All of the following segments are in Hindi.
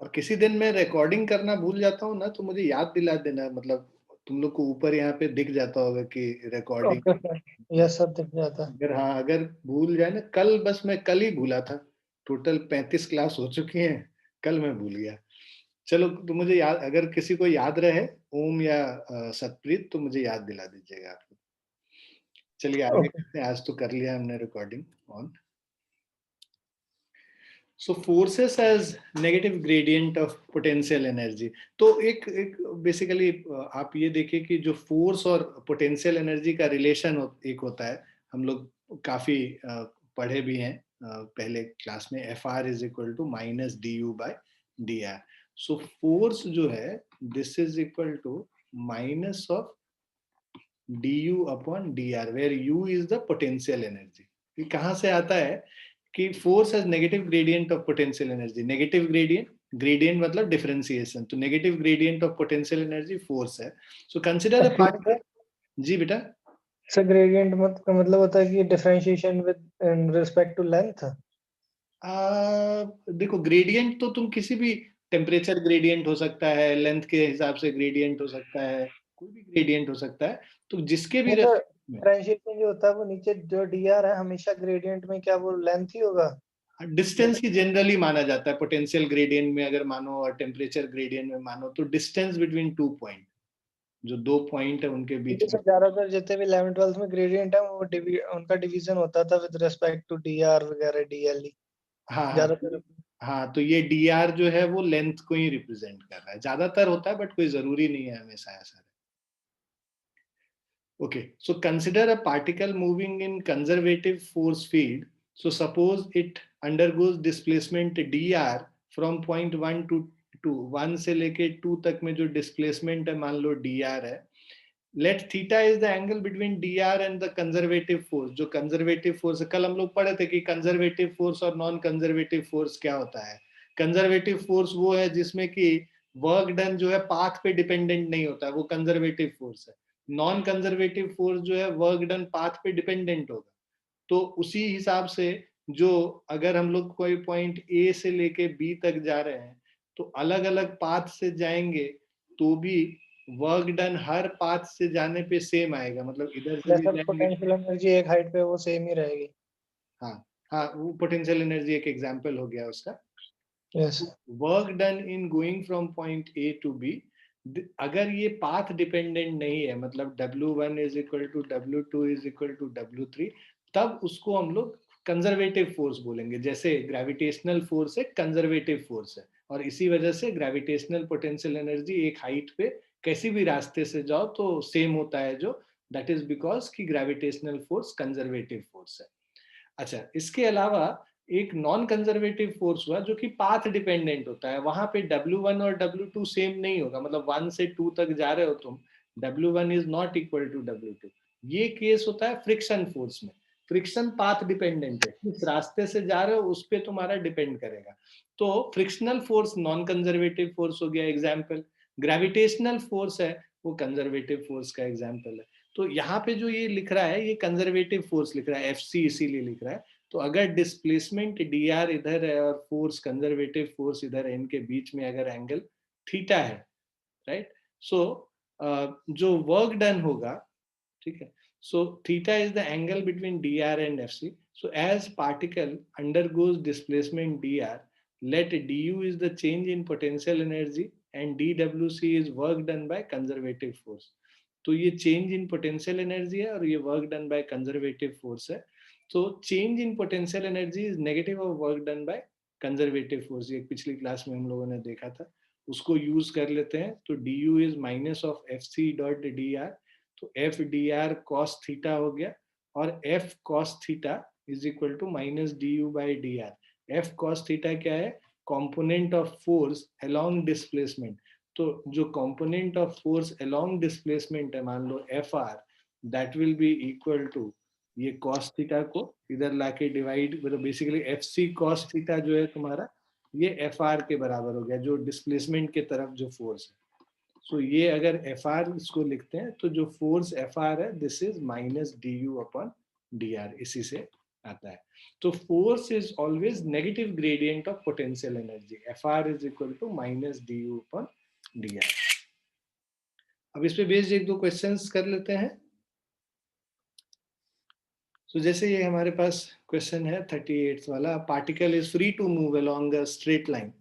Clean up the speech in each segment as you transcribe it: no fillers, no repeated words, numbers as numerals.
और किसी दिन मैं रिकॉर्डिंग करना भूल जाता हूँ ना, तो मुझे याद दिला देना, मतलब तुम लोग को ऊपर यहाँ पे दिख जाता होगा कि recording. Okay sir, yes sir, दिख जाता है। अगर हाँ, अगर भूल जाए ना, कल बस मैं कल ही भूला था। टोटल 35 क्लास हो चुकी हैं, कल मैं भूल गया। चलो, तो मुझे याद, अगर किसी को याद रहे, ओम या सतप्रीत, तो मुझे याद दिला दीजिएगा आप। चलिए आगे ओके। करते हैं, आज तो कर लिया हमने recording on. So forces as negative gradient of potential energy. तो एक एक बेसिकली आप ये देखिए कि जो फोर्स और पोटेंशियल एनर्जी का रिलेशन एक होता है। हम लोग काफी पढ़े भी हैं पहले क्लास में, F R is equal to minus D U by D R. So force जो है, this is equal to minus of D U upon D R, where U is the potential energy. ये कहाँ से आता है कि force has negative gradient of potential energy. Negative gradient, gradient मतलब डिफरेंशिएशन, तो negative gradient of potential energy force है। So consider a particle. जी बेटा। सर ग्रेडियंट का मतलब होता है कि differentiation with in respect to length. देखो, ग्रेडियंट तो तुम किसी भी, टेम्परेचर ग्रेडियंट हो सकता है, लेंथ के हिसाब से ग्रेडियंट हो सकता है, कोई भी ग्रेडियंट हो सकता है, तो जिसके भी नहीं सर, रेस्पेक्ट में। डिफरेंशिएशन जो होता है वो नीचे जो डी आर है हमेशा ग्रेडियंट में क्या वो लेंथ ही होगा। डिस्टेंस ही जनरली माना जाता है पोटेंशियल ग्रेडियंट में, अगर मानो, और टेम्परेचर ग्रेडियंट में मानो, तो डिस्टेंस बिटवीन टू पॉइंट, जो दो पॉइंट है उनके बीच क्योंकि में। सर ज्यादातर जितने भी 11 12 में ग्रेडियंट है वो उनका डिवीजन होता था with respect to D R वगैरह डी एल ई हाँ हाँ, ज्यादातर। हाँ, तो ये डी आर जो है वो लेंथ को ही रिप्रेजेंट कर रहा है, ज्यादातर होता है, बट कोई जरूरी नहीं है हमेशा ऐसा। Okay, so consider a particle moving in conservative force field. So suppose it undergoes displacement dr from point 1 to 2, 1 से लेके 2 तक में जो displacement है, मान लो dr है। Let theta is the angle between dr and the conservative force। जो conservative force है, कल हम लोग पढ़े थे कि conservative force और non conservative force क्या होता है। conservative force वो है जिसमें कि वर्क डन जो है पाथ पे डिपेंडेंट नहीं होता है, वो कंजर्वेटिव फोर्स है। नॉन कंजर्वेटिव फोर्स जो है वर्क डन पाथ पे डिपेंडेंट होगा। तो उसी हिसाब से, जो अगर हम लोग कोई पॉइंट ए से लेके बी तक जा रहे हैं, तो अलग अलग पाथ से जाएंगे, तो भी वर्क डन हर पाथ से जाने पे सेम आएगा, मतलब इधर से भी जैसा जाएंगे। पोटेंशियल एनर्जी एक हाइट पे वो सेम ही रहेगी। हाँ हाँ, वो पोटेंशियल एनर्जी एक एग्जांपल हो गया उसका। Yes. Work done in going from point A to B, अगर ये पाथ डिपेंडेंट नहीं है, मतलब W1 is equal to W2 is equal to W3, तब उसको हम लोग कंजर्वेटिव फोर्स बोलेंगे। जैसे ग्रेविटेशनल फोर्स एक कंजर्वेटिव फोर्स है, और इसी वजह से ग्रेविटेशनल पोटेंशियल एनर्जी एक हाइट पे कैसी भी रास्ते से जाओ तो सेम होता है, जो दैट इज बिकॉज की ग्रेविटेशनल फोर्स कंजर्वेटिव फोर्स है। अच्छा, इसके अलावा एक नॉन कंजर्वेटिव फोर्स हुआ जो कि पाथ डिपेंडेंट होता है, वहां पे W1 और W2 सेम नहीं होगा, मतलब 1 से 2 तक जा रहे हो तुम, W1 is not equal to W2। ये केस होता है फ्रिक्शन फोर्स में। फ्रिक्शन पाथ डिपेंडेंट है, किस रास्ते से जा रहे हो उस पर तुम्हारा डिपेंड करेगा। तो frictional force non conservative force हो गया एग्जाम्पल। ग्रेविटेशनल फोर्स है, वो कंजर्वेटिव फोर्स का एग्जाम्पल है। तो यहाँ पे जो ये लिख रहा है, ये कंजर्वेटिव फोर्स लिख रहा है, FC इसीलिए लिख रहा है। तो अगर डिस्प्लेसमेंट dr इधर है और फोर्स कंजर्वेटिव फोर्स इधर है, इनके बीच में अगर एंगल थीटा है, राइट, सो जो वर्क डन होगा, ठीक है, so theta is the angle between dr and FC. So as particle undergoes displacement dr, let du is the change in potential energy and dwc is work done by conservative force. तो ये चेंज इन पोटेंशियल एनर्जी है और ये work done by conservative force है। तो change in potential energy is negative of work done by conservative force, ये पिछली क्लास में हम लोगों ने देखा था, उसको यूज कर लेते हैं। तो D U is minus of F C dot D R, तो F D R cos theta हो गया, और F cos theta is equal to minus D U by D R. F cos theta क्या है? Component of force along displacement. तो जो component of force along displacement है, मान लो F R, that will be equal to ये कॉस थीटा को इधर लाके डिवाइड, मतलब basically F C cos theta जो है तुम्हारा, ये एफ आर के बराबर हो गया, जो डिस्प्लेसमेंट के तरफ जो फोर्स है। सो ये अगर एफ आर इसको लिखते हैं, तो जो फोर्स एफ आर है, this is minus D U upon D R, इसी से आता है। तो force is always negative gradient of potential energy, FR is equal to minus DU upon DR। अब इस पे बेस्ड एक दो क्वेश्चंस कर लेते हैं। तो जैसे ये हमारे पास क्वेश्चन है 38 वाला, particle is free to move along a straight line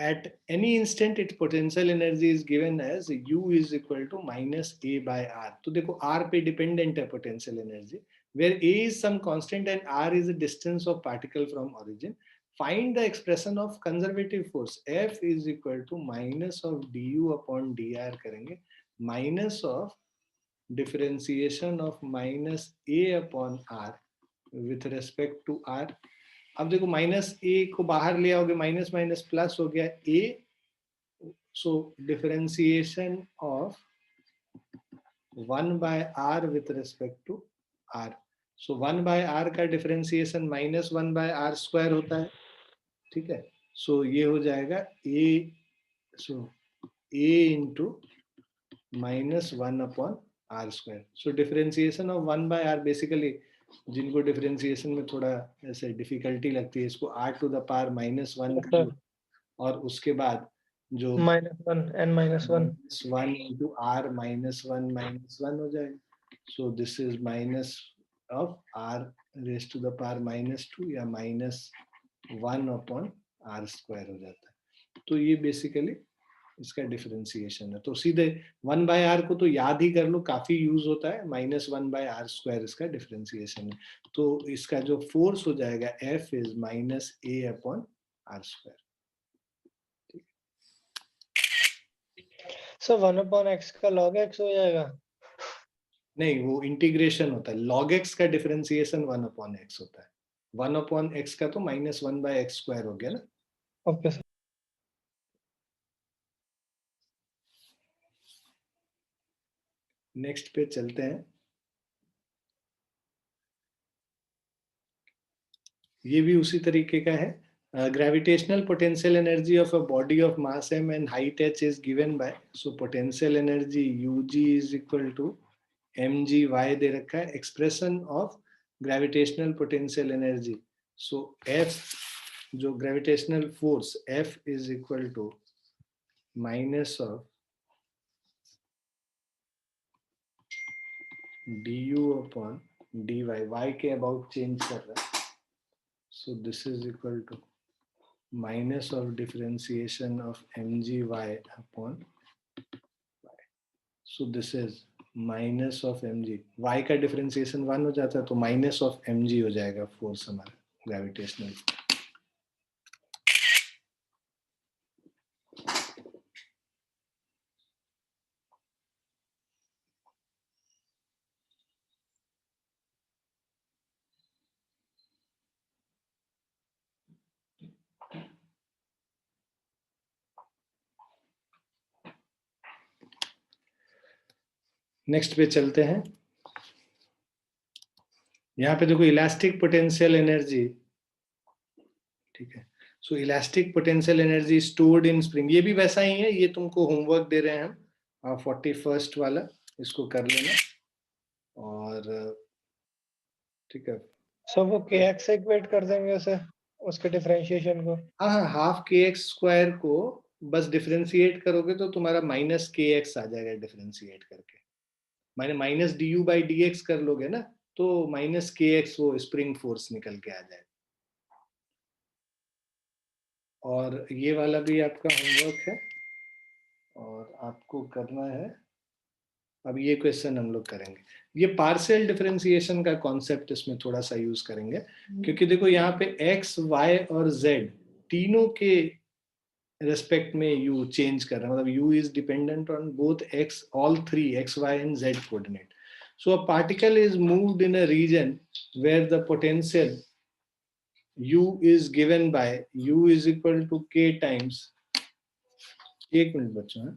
at any instant its potential energy is given as U is equal to minus A by R। तो देखो R पे dependent है potential energy, where A is some constant and R is the distance of particle from origin। Find the expression of conservative force, F is equal to minus of DU upon DR करेंगे, minus of differentiation of minus A upon R with respect to R। अब देखो माइनस ए को बाहर ले आओगे, माइनस माइनस प्लस हो गया A, so differentiation of 1 by R with respect to R. So 1 by R का differentiation minus 1 by R square होता है, ठीक है। सो ये हो जाएगा A, so A into minus 1 upon R square. So differentiation of 1 by R, basically जिनको डिफरेंशिएशन में थोड़ा ऐसे डिफिकल्टी लगती है, इसको r टू द पावर -1 कर लो, और उसके बाद जो -1 n-1 -1 इंटू r -1 हो जाएगा। So this is minus of r raise to the power -2 या -1 अपॉन r स्क्वायर हो जाता है। तो ये बेसिकली इसका डिफरेंशिएशन है। तो सीधे 1 बाय आर को तो याद ही कर लो, काफी यूज होता है, -1 बाय आर स्क्वायर इसका डिफरेंशिएशन है। तो इसका जो फोर्स हो जाएगा F is minus A upon R square. So 1/x का log x हो जाएगा। नहीं, वो इंटीग्रेशन होता है, log x का डिफरेंशिएशन 1 अपॉन x होता है। 1 अपॉन x का तो -1 बाय x स्क्वायर हो गया ना। Okay sir. नेक्स्ट पे चलते हैं। ये भी उसी तरीके का है। Gravitational potential energy of a body of mass m and height h is given by, so potential energy UG is equal to mgy दे रखा है, expression of gravitational potential energy, so F जो gravitational force F is equal to minus of du upon dy, y के अबाउट चेंज कर रहा है, so this is equal to minus of differentiation of mgy upon y। So this is minus of mg, y का differentiation 1 हो जाता है, तो minus of mg हो जाएगा फोर्स हमारा ग्रेविटेशनल। नेक्स्ट पे चलते हैं। यहाँ पे देखो इलास्टिक पोटेंशियल एनर्जी, ठीक है। So elastic potential energy stored in spring, ये भी वैसा ही है, ये तुमको होमवर्क दे रहे हैं हम 41st वाला, इसको कर लेना। और ठीक है, सो वो kx से इक्वेट कर देंगे उसे, उसके डिफरेंशिएशन को। हाँ हाँ, हाफ kx स्क्वायर को बस डिफरेंशिएट करोगे तो तुम्हारा माइनस kx आ जाएगा, डिफरेंशिएट करके मैंने माइनस du बाई dx कर लोगे ना, तो माइनस kx वो स्प्रिंग फोर्स निकल के आ जाएगा। और ये वाला भी आपका होमवर्क है और आपको करना है। अब ये क्वेश्चन हम लोग करेंगे, ये पार्शियल डिफरेंशिएशन का कॉन्सेप्ट इसमें थोड़ा सा यूज करेंगे, क्योंकि देखो यहाँ पे x, y और z तीनों के रेस्पेक्ट में u चेंज कर रहा है, मतलब u is dependent on both x, all three x, y and z coordinate। So a particle is moved in a region where the potential u is given by u is equal to k times, एक मिनट बच्चों,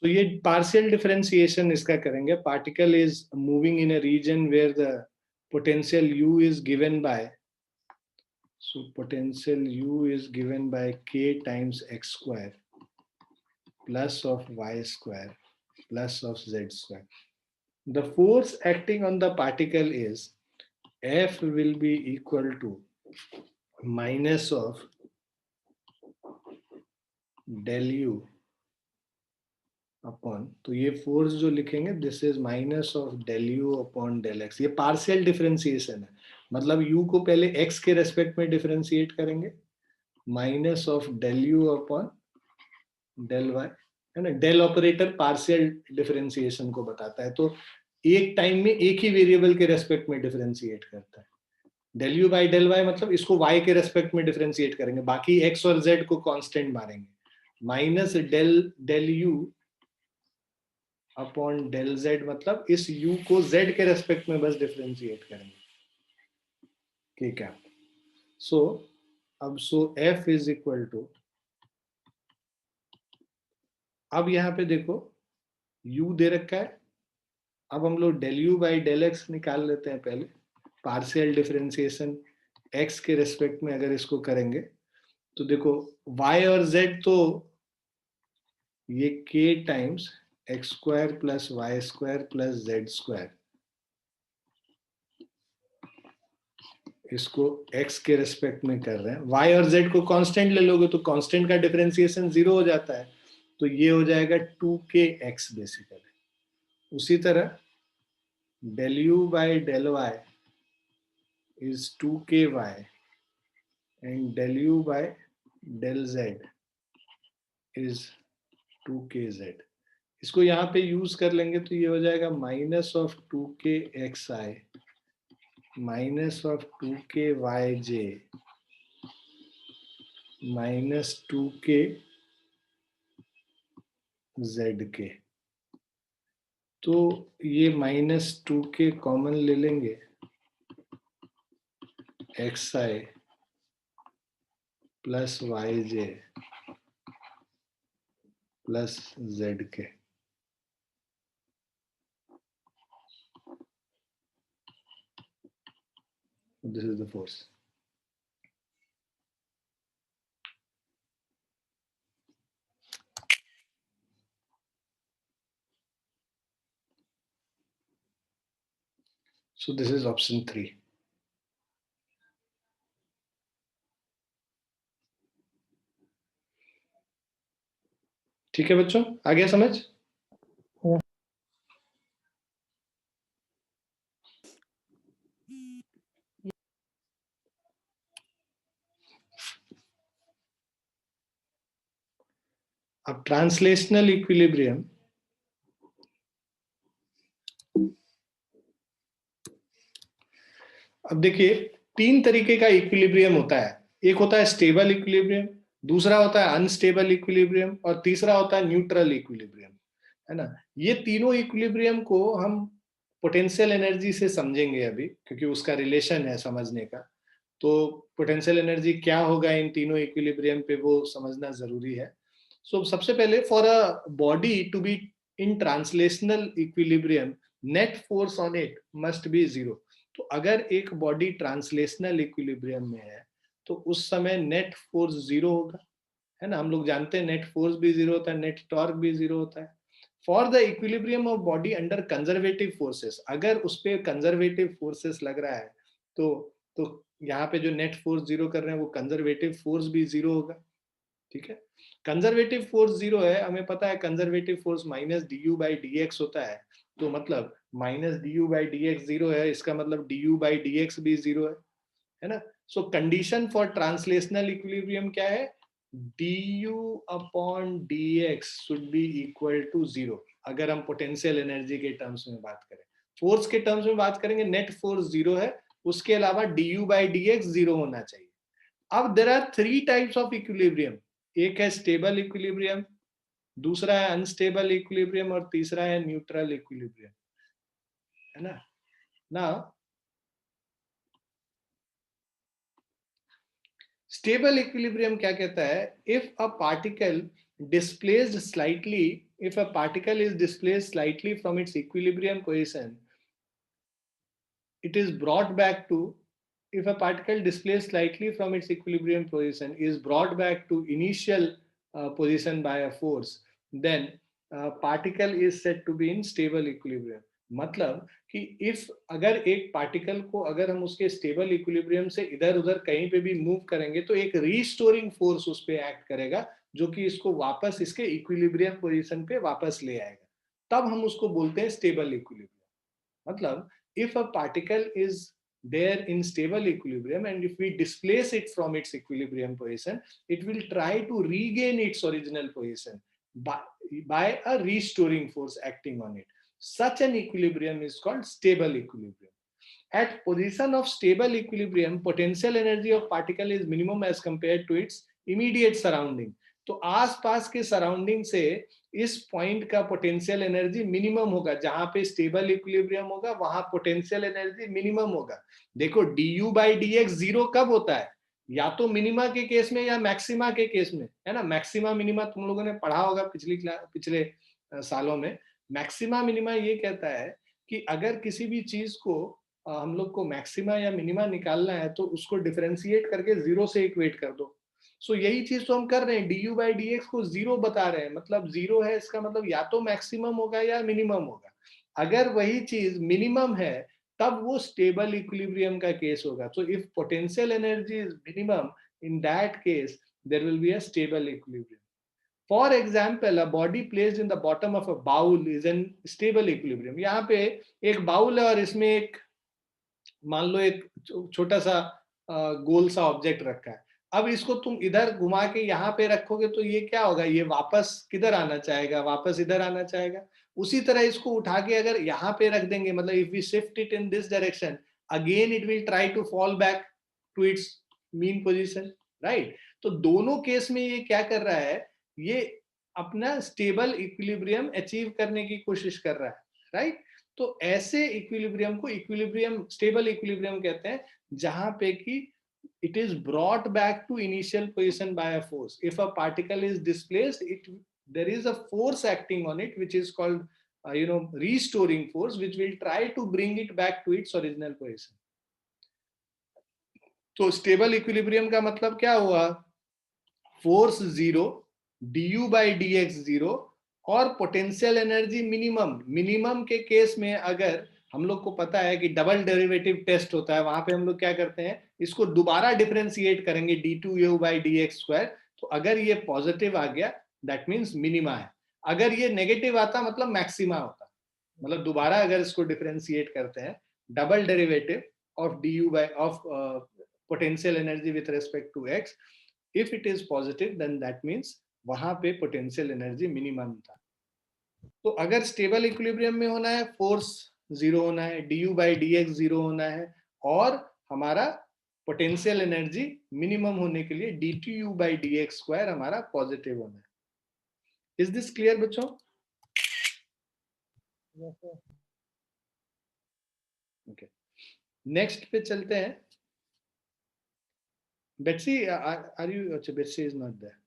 तो ये पार्शियल डिफरेंशिएशन इसका करेंगे. Particle is moving in a region where the potential u is given by, so potential u is given by k times x square plus of y square plus of z square. The force acting on the particle is F will be equal to minus of del u अपॉन, तो ये फोर्स जो लिखेंगे this is minus of del U upon del X. ये पार्शियल डिफरेंशिएशन है, मतलब u को पहले x के रेस्पेक्ट में डिफरेंशिएट करेंगे, minus of del U upon del Y, है ना. डेल ऑपरेटर पार्शियल डिफरेंशिएशन को बताता है, तो एक टाइम में एक ही वेरिएबल के रेस्पेक्ट में डिफरेंशिएट करता है. Del U by del Y मतलब इसको y के रेस्पेक्ट में डिफरेंशिएट करेंगे, बाकी x और z को कांस्टेंट मारेंगे. Minus del del U upon del z मतलब इस u को z के रेस्पेक्ट में बस डिफरेंशिएट करेंगे. ठीक है. सो अब f इज इक्वल टू, अब यहाँ पे देखो u दे रखा है, अब हम लोग del U by del X निकाल लेते हैं पहले. पार्शियल डिफरेंशिएशन x के रेस्पेक्ट में अगर इसको करेंगे तो देखो y और z तो ये k times X square plus Y square plus Z square, इसको x के रेस्पेक्ट में कर रहे हैं. y और z को कांस्टेंट ले लोगे तो कांस्टेंट का डिफरेंशिएशन 0 हो जाता है, तो ये हो जाएगा 2kx बेसिकली. उसी तरह del U by del Y is 2ky and del U by del z is 2kz. इसको यहाँ पे यूज कर लेंगे तो ये हो जाएगा minus of 2kxi minus of 2kyj minus 2kzk. तो ये माइनस 2k कॉमन ले लेंगे, xi plus yj plus zk. This is the force. So this is option 3. ठीक है बच्चों, आ गया समझ? अब ट्रांसलेशनल इक्विलिब्रियम, अब देखिए 3 तरीके का इक्विलिब्रियम होता है. एक होता है स्टेबल इक्विलिब्रियम, दूसरा होता है अनस्टेबल इक्विलिब्रियम और तीसरा होता है न्यूट्रल इक्विलिब्रियम, है ना. ये तीनों इक्विलिब्रियम को हम पोटेंशियल एनर्जी से समझेंगे अभी, क्योंकि उसका रिलेशन है समझने का. तो पोटेंशियल एनर्जी क्या होगा इन तीनों इक्विलिब्रियम पे वो समझना जरूरी है. सो सबसे पहले for a body to be in translational equilibrium net force on it must be 0. तो अगर एक बॉडी ट्रांसलेशनल इक्विलिब्रियम में है तो उस समय नेट फोर्स 0 होगा, है ना. हम लोग जानते हैं नेट फोर्स भी 0 होता है, नेट टॉर्क भी 0 होता है. For the equilibrium of body under conservative forces, अगर उस पर कंजर्वेटिव फोर्सेस लग रहा है तो यहाँ पे जो नेट फोर्स 0 कर रहे हैं वो कंजर्वेटिव फोर्स भी 0 होगा. ठीक है. कंजर्वेटिव फोर्स 0 है, हमें पता है conservative force minus D U by D X होता है, तो मतलब minus D U by D X 0 है, इसका मतलब D U by D X भी 0 है ना. So condition for translational equilibrium क्या है, du upon dx should be equal to 0. अगर हम पोटेंशियल एनर्जी के टर्म्स में बात करें, फोर्स के टर्म्स में बात करेंगे नेट फोर्स 0 है, उसके अलावा du बाई dx 0 होना चाहिए. अब there are 3 types of equilibrium. एक है स्टेबल इक्विलिब्रियम, दूसरा है अनस्टेबल इक्विलिब्रियम और तीसरा है न्यूट्रल इक्विलिब्रियम, है ना. ना स्टेबल इक्विलिब्रियम क्या कहता है, if a particle displaced slightly if a particle is displaced slightly from its equilibrium position, it is brought back to, if a particle displaced slightly from its equilibrium position is brought back to initial position by a force, then particle is said to be in stable equilibrium. मतलब कि if अगर एक पार्टिकल को अगर हम उसके स्टेबल इक्विलिब्रियम से इधर उधर कहीं पे भी मूव करेंगे तो एक रीस्टोरिंग फोर्स उस पे एक्ट करेगा जो कि इसको वापस इसके इक्विलिब्रियम पोजीशन पे वापस ले आएगा, तब हम उसको बोलते हैं स्टेबल इक्विलिब्रियम. मतलब if a particle is there in stable equilibrium and if we displace it from its equilibrium position, it will try to regain its original position by a restoring force acting on it. Such an equilibrium is called stable equilibrium. At position of stable equilibrium, potential energy of particle is minimum as compared to its immediate surrounding. तो आसपास के सराउंडिंग से इस पॉइंट का पोटेंशियल एनर्जी मिनिमम होगा, जहां पे स्टेबल इक्विलिब्रियम होगा वहां पोटेंशियल एनर्जी मिनिमम होगा. देखो du by dx जीरो कब होता है, या तो मिनिमा के केस में या मैक्सिमा के केस में, है ना. मैक्सिमा मिनिमा तुम लोगों ने पढ़ा होगा पिछले सालों में. मैक्सिमा मिनिमा ये कहता है कि अगर किसी भी चीज को हम लोग को मैक्सिमा या मिनिमा निकालना है तो उसको डिफरेंशिएट करके जीरो से इक्वेट कर दो. सो यही चीज तो हम कर रहे हैं, du by dx को जीरो बता रहे हैं, मतलब जीरो है इसका मतलब या तो मैक्सिमम होगा या मिनिमम होगा. अगर वही चीज मिनिमम है तब वो स्टेबल इक्विलिब्रियम का केस होगा. So if potential energy is minimum, in that case there will be a stable equilibrium. For example, a body placed in the bottom of a bowl is in stable equilibrium. यहाँ पे एक बाउल है और इसमें एक, मान लो एक छोटा सा गोल सा ऑब्जेक्ट रखा है. अब इसको तुम इधर घुमा के यहाँ पे रखोगे तो ये क्या होगा, ये वापस किधर आना चाहेगा, वापस इधर आना चाहेगा. उसी तरह इसको उठा के अगर यहाँ पे रख देंगे, मतलब if we shift it in this direction, again it will try to fall back to its mean position, right. तो दोनों केस में ये क्या कर रहा है, ये अपना स्टेबल इक्विलिब्रियम अचीव करने की कोशिश कर रहा है, राइट. तो ऐसे इक्विलिब्रियम को इक्विलिब्रियम, स्टेबल इक्विलिब्रियम कहते हैं, जहां पे कि it is brought back to initial position by a force. If a particle is displaced, there is a force acting on it which is called restoring force, which will try to bring it back to its original position. तो स्टेबल इक्विलिब्रियम का मतलब क्या हुआ, force zero, du by dx zero, और पोटेंशियल एनर्जी मिनिमम. मिनिमम के केस में अगर हम लोग को पता है कि डबल डेरिवेटिव टेस्ट होता है, वहां पे हम लोग क्या करते हैं, इसको दोबारा डिफरेंशिएट करेंगे d2u by dx स्क्वायर. तो अगर ये पॉजिटिव आ गया दैट मींस मिनिमा है, अगर ये नेगेटिव आता मतलब मैक्सिमा होता. मतलब दोबारा अगर इसको डिफरेंशिएट करते हैं, double derivative of du by of potential energy with respect to x, if it is positive then that means वहां पे पोटेंशियल एनर्जी मिनिमम था. तो अगर स्टेबल इक्विलिब्रियम में होना है, फोर्स जीरो होना है, du by dx जीरो होना है, और हमारा पोटेंशियल एनर्जी मिनिमम होने के लिए dtu by dx स्क्वायर हमारा पॉजिटिव होना है. इज दिस क्लियर बच्चों? ओके, नेक्स्ट पे चलते हैं. Betsy are you? अच्छा, Betsy is not there.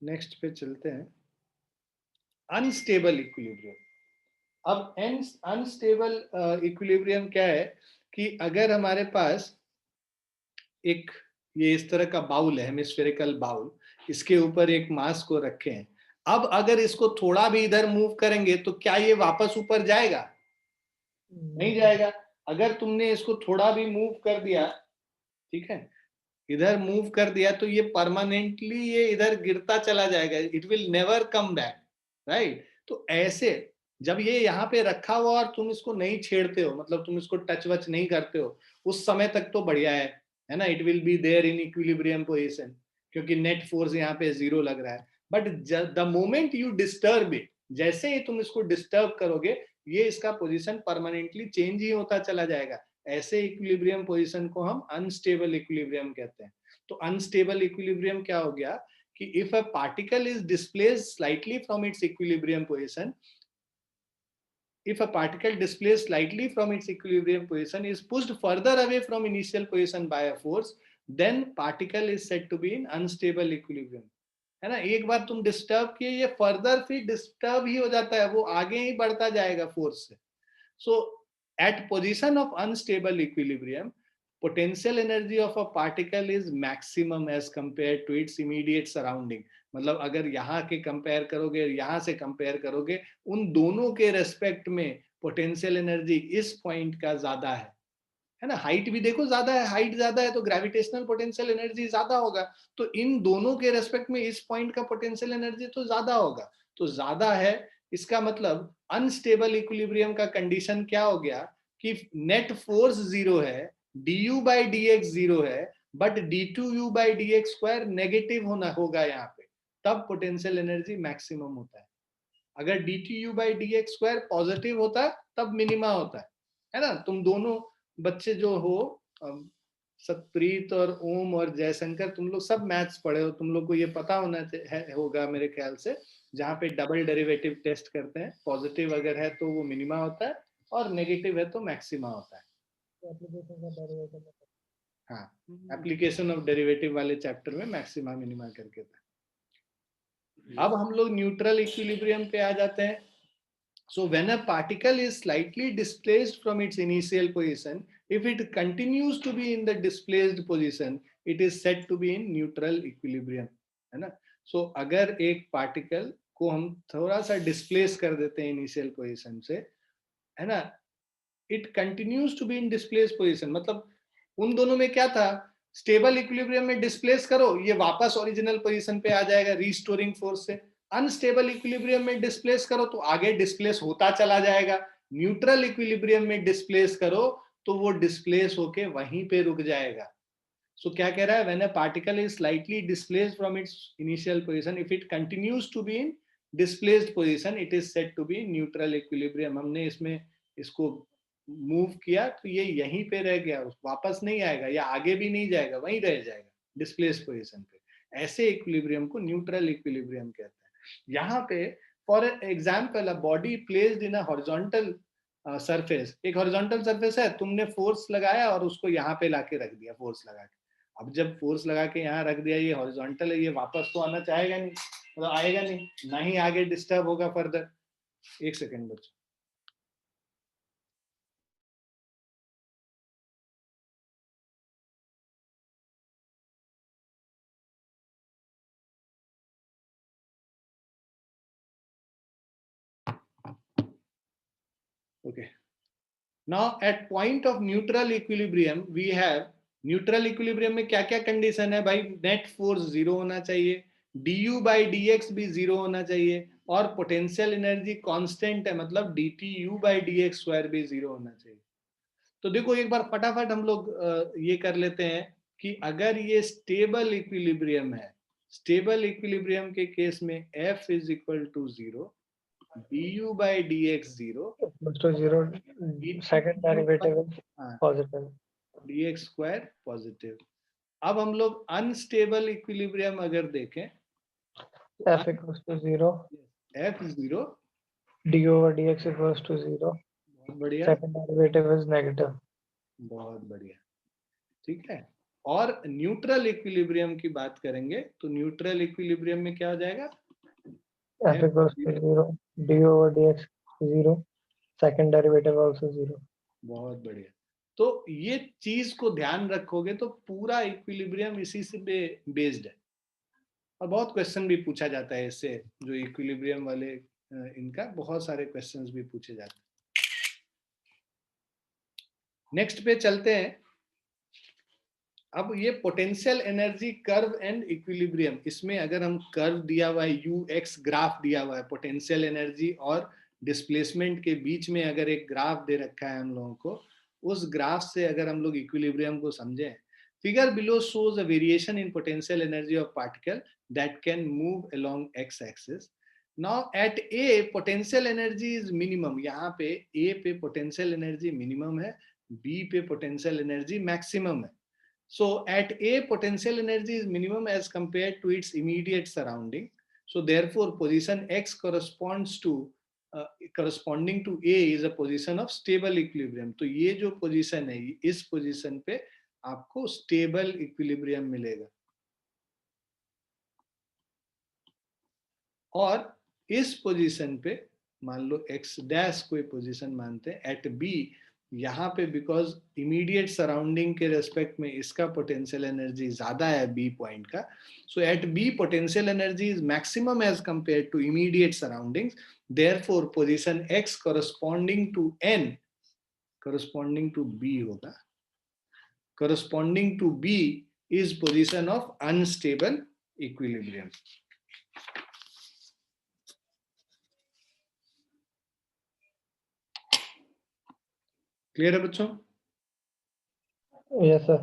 Next पे चलते हैं, अनस्टेबल इक्विलिब्रियम. अब अनस्टेबल इक्विलिब्रियम क्या है कि अगर हमारे पास एक ये इस तरह का बाउल है, हेमिस्फेरिकल बाउल, इसके ऊपर एक मास को रखे हैं. अब अगर इसको थोड़ा भी इधर मूव करेंगे तो क्या ये वापस ऊपर जाएगा? नहीं जाएगा. अगर तुमने इसको थोड़ा भी मूव कर दिया, ठीक है, इधर मूव कर दिया, तो ये परमानेंटली ये इधर गिरता चला जाएगा, it will never come back, right. तो ऐसे जब ये यहाँ पे रखा हुआ और तुम इसको नहीं छेड़ते हो, मतलब तुम इसको टच वच नहीं करते हो, उस समय तक तो बढ़िया है ना, it will be there in equilibrium position, क्योंकि नेट फोर्स यहाँ पे जीरो लग रहा है. But the moment you disturb it, जैसे ही तुम इसको डिस्टर्ब करोगे, ये इसका पोजीशन परमानेंटली चेंज ही होता चला जाएगा. ऐसे इक्विलिब्रियम पोजीशन को हम अनस्टेबल इक्विलिब्रियम कहते हैं. तो अनस्टेबल इक्विलिब्रियम क्या हो गया कि if a particle is displaced slightly from its equilibrium position, if a particle displaced slightly from its equilibrium position is pushed further away from initial position by a force, then particle is said to be in unstable equilibrium. है ना, एक बार तुम डिस्टर्ब किए ये फर्दर फिर डिस्टर्ब ही हो जाता है, वो आगे ही बढ़ता जाएगा फोर्स से. So at position of unstable equilibrium potential energy of a particle is maximum as compared to its immediate surrounding. मतलब अगर यहाँ के कंपेयर करोगे, यहाँ से कंपेयर करोगे, उन दोनों के रेस्पेक्ट में पोटेंशियल एनर्जी इस पॉइंट का ज्यादा है ना. हाइट भी देखो ज्यादा है, हाइट ज्यादा है तो ग्रेविटेशनल पोटेंशियल एनर्जी ज्यादा होगा. तो इन दोनों के रेस्पेक्ट में इस पॉइंट का पोटेंशियल एनर्जी तो ज्यादा होगा. तो ज्यादा है, इसका मतलब अनस्टेबल इक्विलिब्रियम का कंडीशन क्या हो गया कि नेट फोर्स जीरो है, du by dx जीरो है, but d2u by dx square negative होना होगा यहाँ पे, तब पोटेंशियल एनर्जी मैक्सिमम होता है. अगर dt by dx square positive होता तब मिनिमा होता है ना. तुम दोनों बच्चे जो हो, सतप्रीत और ओम और जयशंकर, तुम लोग सब मैथ्स पढ़े हो, तुम लोग को ये पता होना होगा मेरे ख्याल से, जहाँ पे डबल डेरिवेटिव टेस्ट करते हैं, पॉजिटिव अगर है तो वो मिनिमा होता है और नेगेटिव है तो मैक्सिमा होता है. हाँ, एप्लीकेशन ऑफ डेरिवेटिव वाले चैप्टर में मैक्सिमा मिनिमा करके था. अब हम लोग न्यूट्रल इक्विलिब्रियम पे आ जाते हैं. So when a particle is slightly displaced from its initial position, if it continues to be in the displaced position, it is said to be in neutral equilibrium, है ना. So अगर एक पार्टिकल को हम थोड़ा सा डिस्प्लेस कर देते हैं इनिशियल पोजीशन से, है ना, it continues to be in displace position, मतलब उन दोनों में क्या था, स्टेबल इक्विलिब्रियम में डिस्प्लेस करो, ये वापस ओरिजिनल पोजीशन पे आ जाएगा रीस्टोरिंग फोर्स से. अनस्टेबल इक्विलिब्रियम में डिस्प्लेस करो तो आगे डिस्प्लेस होता चला जाएगा. न्यूट्रल इक्विलिब्रियम में डिस्प्लेस करो तो वो डिस्प्लेस होके वहीं पे रुक जाएगा. सो क्या कह रहा है, when a particle is slightly displaced from its initial position, if it continues to be in displaced position, it is said to be neutral equilibrium. हमने इसमें इसको मूव किया तो ये यहीं पे रह गया, वापस नहीं आएगा या आगे भी नहीं जाएगा, वहीं रह जाएगा डिस्प्लेस पोजीशन पे. ऐसे इक्विलिब्रियम को न्यूट्रल इक्विलिब्रियम कहते हैं. यहाँ पे for example, a body placed in a horizontal surface, एक हॉरिजॉन्टल सरफेस है, तुमने फोर्स लगाया और उसको यहाँ पे लाके रख दिया फोर्स लगा के. अब जब फोर्स लगा के यहाँ रख दिया, ये हॉरिजॉन्टल है, ये वापस तो आना चाहेगा नहीं, मतलब आएगा नहीं, ना ही आगे डिस्टर्ब होगा फर्दर. एक सेकेंड बच्चों. Okay. Now at point of neutral equilibrium we have, neutral equilibrium में क्या क्या कंडीशन है भाई, नेट फोर्स जीरो होना चाहिए, du by dx भी जीरो होना चाहिए, और पोटेंशियल एनर्जी कांस्टेंट है, मतलब dtu by dx स्क्वायर भी जीरो होना चाहिए. तो देखो एक बार फटाफट हम लोग ये कर लेते हैं कि अगर ये स्टेबल इक्विलिब्रियम है, स्टेबल इक्विलिब्रियम के केस में f is equal to zero, du by dx zero, to 0, second derivative is positive, dx square positive. अब हम लोग अनस्टेबल इक्विलिब्रियम अगर देखें तो f equals to 0, f zero, d over dx equals to 0, बहुत बढ़िया, second derivative is negative. बहुत बढ़िया, ठीक है. और न्यूट्रल इक्विलिब्रियम की बात करेंगे तो न्यूट्रल इक्विलिब्रियम में क्या हो जाएगा, f equals to 0, d over dx 0, second derivative also 0. बहुत बढ़िया. तो ये चीज को ध्यान रखोगे तो पूरा इक्विलिब्रियम इसी से बेस्ड है. और बहुत क्वेश्चन भी पूछा जाता है इससे, जो इक्विलिब्रियम वाले इनका बहुत सारे क्वेश्चंस भी पूछे जाते हैं. नेक्स्ट पे चलते हैं. अब ये potential energy curve and equilibrium, इसमें अगर हम कर्व दिया हुआ है, यू एक्स ग्राफ दिया हुआ है, पोटेंशियल एनर्जी और डिस्प्लेसमेंट के बीच में अगर एक ग्राफ दे रखा है हम लोगों को, उस ग्राफ से अगर हम लोग इक्विलिब्रियम को समझें, figure below shows a variation in potential energy of particle that can move along x axis. Now at A potential energy is minimum, यहाँ पे ए पे पोटेंशियल एनर्जी मिनिमम है, बी पे पोटेंशियल एनर्जी मैक्सिमम है. So at A, potential energy is minimum as compared to its immediate surrounding. So therefore, position X corresponding to A is a position of stable equilibrium. तो ये जो position है, इस position पे आपको stable equilibrium मिलेगा. और इस पोजीशन पे मान लो x डैश कोई पोजीशन मानते हैं एट b, यहाँ पे बिकॉज इमीडिएट सराउंडिंग के रेस्पेक्ट में इसका पोटेंशियल एनर्जी ज्यादा है b पॉइंट का, so at b potential energy is maximum as compared to immediate surroundings, therefore position x corresponding to n corresponding to b होगा, corresponding to b is position of unstable equilibrium. Clear है बच्चों? Yes sir.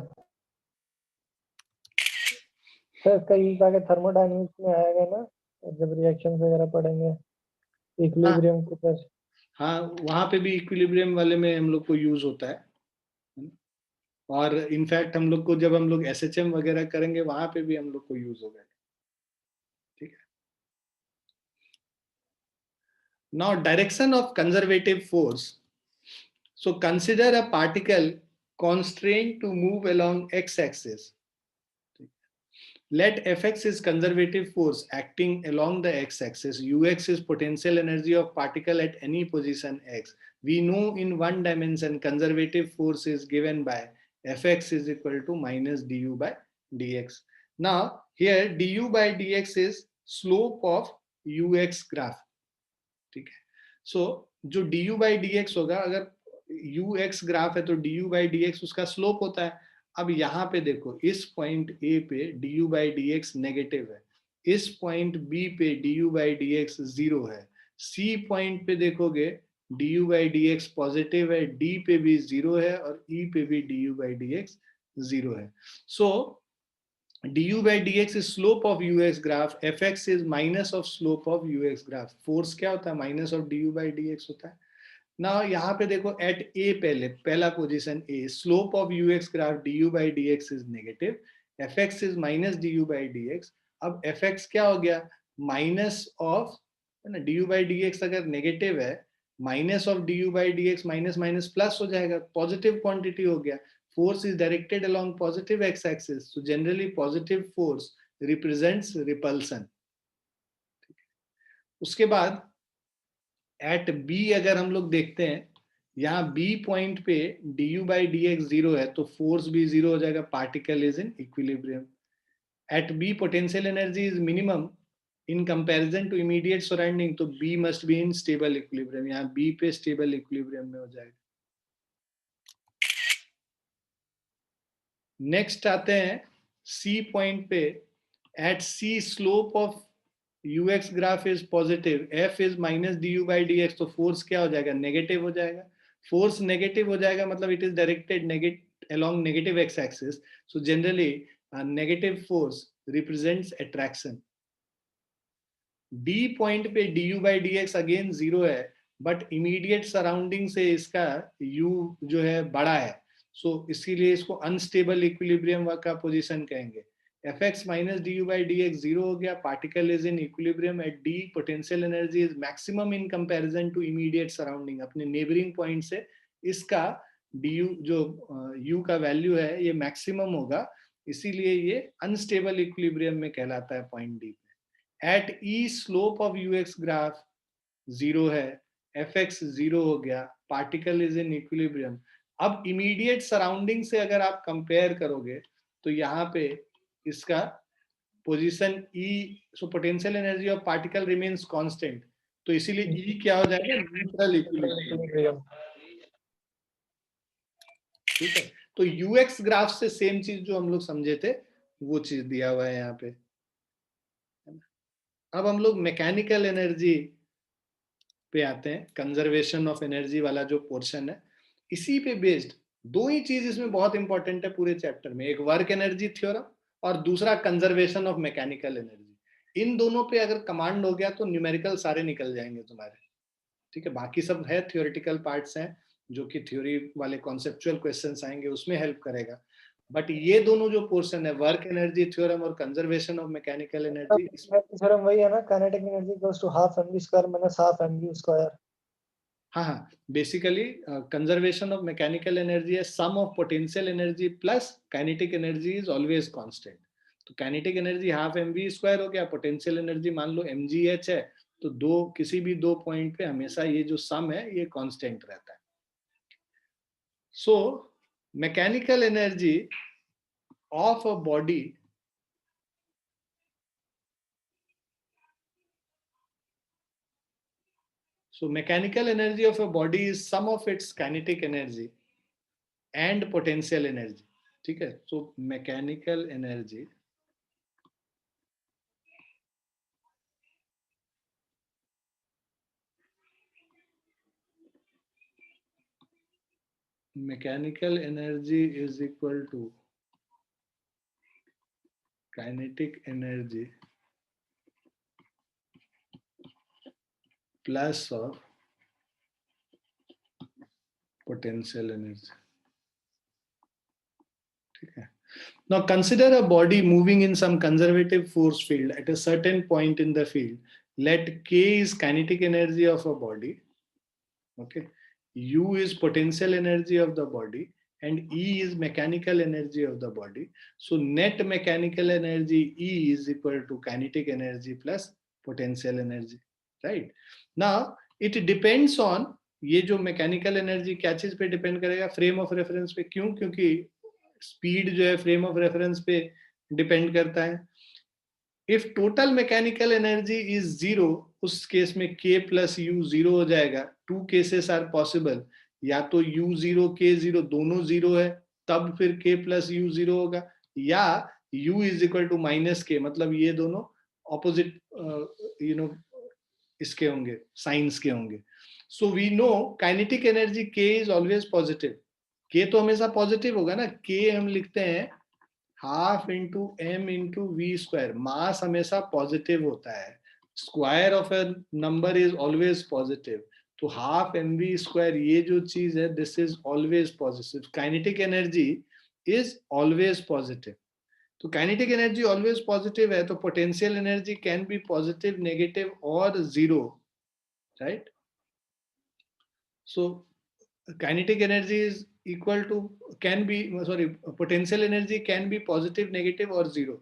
सर कई जाके थर्मोडायनेमिक्स में आएगा ना, जब रिएक्शंस वगैरह पढ़ेंगे इक्विलिब्रियम के ऊपर। हाँ, वहां पे भी इक्विलिब्रियम वाले में हम लोग को यूज होता है, और इनफैक्ट हम लोग को जब हम लोग एसएचएम वगैरह करेंगे वहां पे भी हम लोग को यूज होगा। ठीक है। Now direction of conservative force, so consider a particle constrained to move along x-axis. Let Fx is conservative force acting along the x-axis. Ux is potential energy of particle at any position x. We know in one dimension conservative force is given by Fx is equal to minus du by dx. Now here du by dx is slope of ux graph. ठीक है. So जो du by dx होगा, अगर ux ग्राफ है तो du by dx उसका स्लोप होता है। अब यहाँ पे देखो, इस पॉइंट A पे du by dx नेगेटिव है, इस पॉइंट B पे du by dx 0 है, C पॉइंट पे देखोगे du by dx पॉजिटिव है, D पे भी 0 है और E पे भी du by dx 0 है। So du by dx is slope of ux graph, fx is minus of slope of ux graph। Force क्या होता है? Minus of du by dx होता है ना। यहाँ पे देखो एट ए, पहला position A, slope of ux graph du by dx is negative, fx is minus du by dx। अब fx क्या हो गया? माइनस ऑफ, है ना, du by dx अगर नेगेटिव है, minus of du by dx minus minus plus हो जाएगा, पॉजिटिव क्वांटिटी हो गया। Force is directed along positive x axis, so generally positive force represents repulsion. उसके बाद एट बी अगर हम लोग देखते हैं, यहाँ बी पॉइंट पे du by dx 0 है तो फोर्स भी 0 हो जाएगा, particle is in equilibrium. At B potential energy is minimum in comparison to immediate surrounding, तो B must be in stable equilibrium, यहाँ बी पे स्टेबल इक्विलिब्रियम में हो जाएगा। नेक्स्ट आते हैं सी पॉइंट पे, at C slope of ux graph is positive, f is minus du by dx, तो फोर्स क्या हो जाएगा? नेगेटिव हो जाएगा। फोर्स नेगेटिव हो जाएगा मतलब it is directed along negative x axis, so generally negative force represents attraction। d point पे du by dx अगेन 0 है, बट इमीडिएट सराउंडिंग से इसका u जो है बड़ा है, सो इसीलिए इसको अनस्टेबल इक्विलिब्रियम का पोजीशन कहेंगे। fx minus du by dx 0 हो गया, particle is in equilibrium at d, potential energy is maximum in comparison to immediate surrounding, अपने नेबरिंग पॉइंट से इसका du जो u का वैल्यू है ये मैक्सिमम होगा, इसीलिए ये अनस्टेबल इक्विलिब्रियम में कहलाता है पॉइंट d पे। At e slope of ux graph 0 है, fx 0 हो गया, पार्टिकल इज इन इक्विलिब्रियम। अब इमीडिएट सराउंडिंग से अगर आप कंपेयर करोगे तो यहाँ पे इसका position E, so potential energy of particle remains constant, तो इसीलिए E क्या हो जाएगा? Neutral equilibrium. ठीक है, तो ux ग्राफ से सेम चीज जो हम लोग समझे थे वो चीज दिया हुआ है यहाँ पे। अब हम लोग मैकेनिकल एनर्जी पे आते हैं, कंजर्वेशन ऑफ एनर्जी वाला जो पोर्शन है, इसी पे बेस्ड दो ही चीज इसमें बहुत इंपॉर्टेंट है पूरे चैप्टर में, एक वर्क एनर्जी थ्योरम और दूसरा कंजर्वेशन ऑफ मैकेनिकल एनर्जी। इन दोनों पे अगर कमांड हो गया तो न्यूमेरिकल सारे निकल जाएंगे तुम्हारे। ठीक है, बाकी सब है थियोरेटिकल पार्ट्स हैं जो कि थ्योरी वाले कॉन्सेप्चुअल क्वेश्चंस आएंगे उसमें हेल्प करेगा, बट ये दोनों जो पोर्शन है, वर्क एनर्जी थ्योरम और conservation of mechanical energy, theorem वही है ना, kinetic energy equals to half mv square minus half mv square. हाँ, basically conservation of mechanical energy है sum of potential energy plus kinetic energy is always constant. तो काइनेटिक एनर्जी हाफ mv² हो गया, पोटेंशियल एनर्जी मान लो mgh है, तो दो किसी भी दो पॉइंट पे हमेशा ये जो सम है ये कांस्टेंट रहता है. So mechanical energy of a body So mechanical energy of a body is sum of its kinetic energy and potential energy. ठीक है. So mechanical energy is equal to kinetic energy plus of potential energy. ठीक है. Now consider a body moving in some conservative force field at a certain point in the field. Let K is kinetic energy of a body. Okay. U is potential energy of the body and E is mechanical energy of the body. So net mechanical energy E is equal to kinetic energy plus potential energy. Right. Now it depends on ये जो मैकेनिकल एनर्जी क्या चीज पे डिपेंड करेगा, फ्रेम ऑफ रेफरेंस पे. क्यों? क्योंकि स्पीड जो है फ्रेम ऑफ रेफरेंस पे डिपेंड करता है. If total mechanical energy is zero, उस केस में k प्लस यू जीरो हो जाएगा. टू केसेस आर पॉसिबल, या तो u जीरो k जीरो दोनों जीरो है तब फिर k प्लस यू जीरो होगा, या u is equal to minus K, मतलब ये दोनों ऑपोजिट इसके होंगे, साइंस के होंगे. So we know kinetic energy k is always positive. k तो हमेशा पॉजिटिव होगा ना. k हम लिखते हैं half into m into v². Mass हमेशा पॉजिटिव होता है. Square of a number is always positive. तो हाफ mv², ये जो चीज है, this is always positive. Kinetic energy is always positive. तो काइनेटिक एनर्जी ऑलवेज पॉजिटिव है, तो potential energy can be positive, negative और zero. Right. So kinetic energy is equal to potential energy can be positive, negative or zero.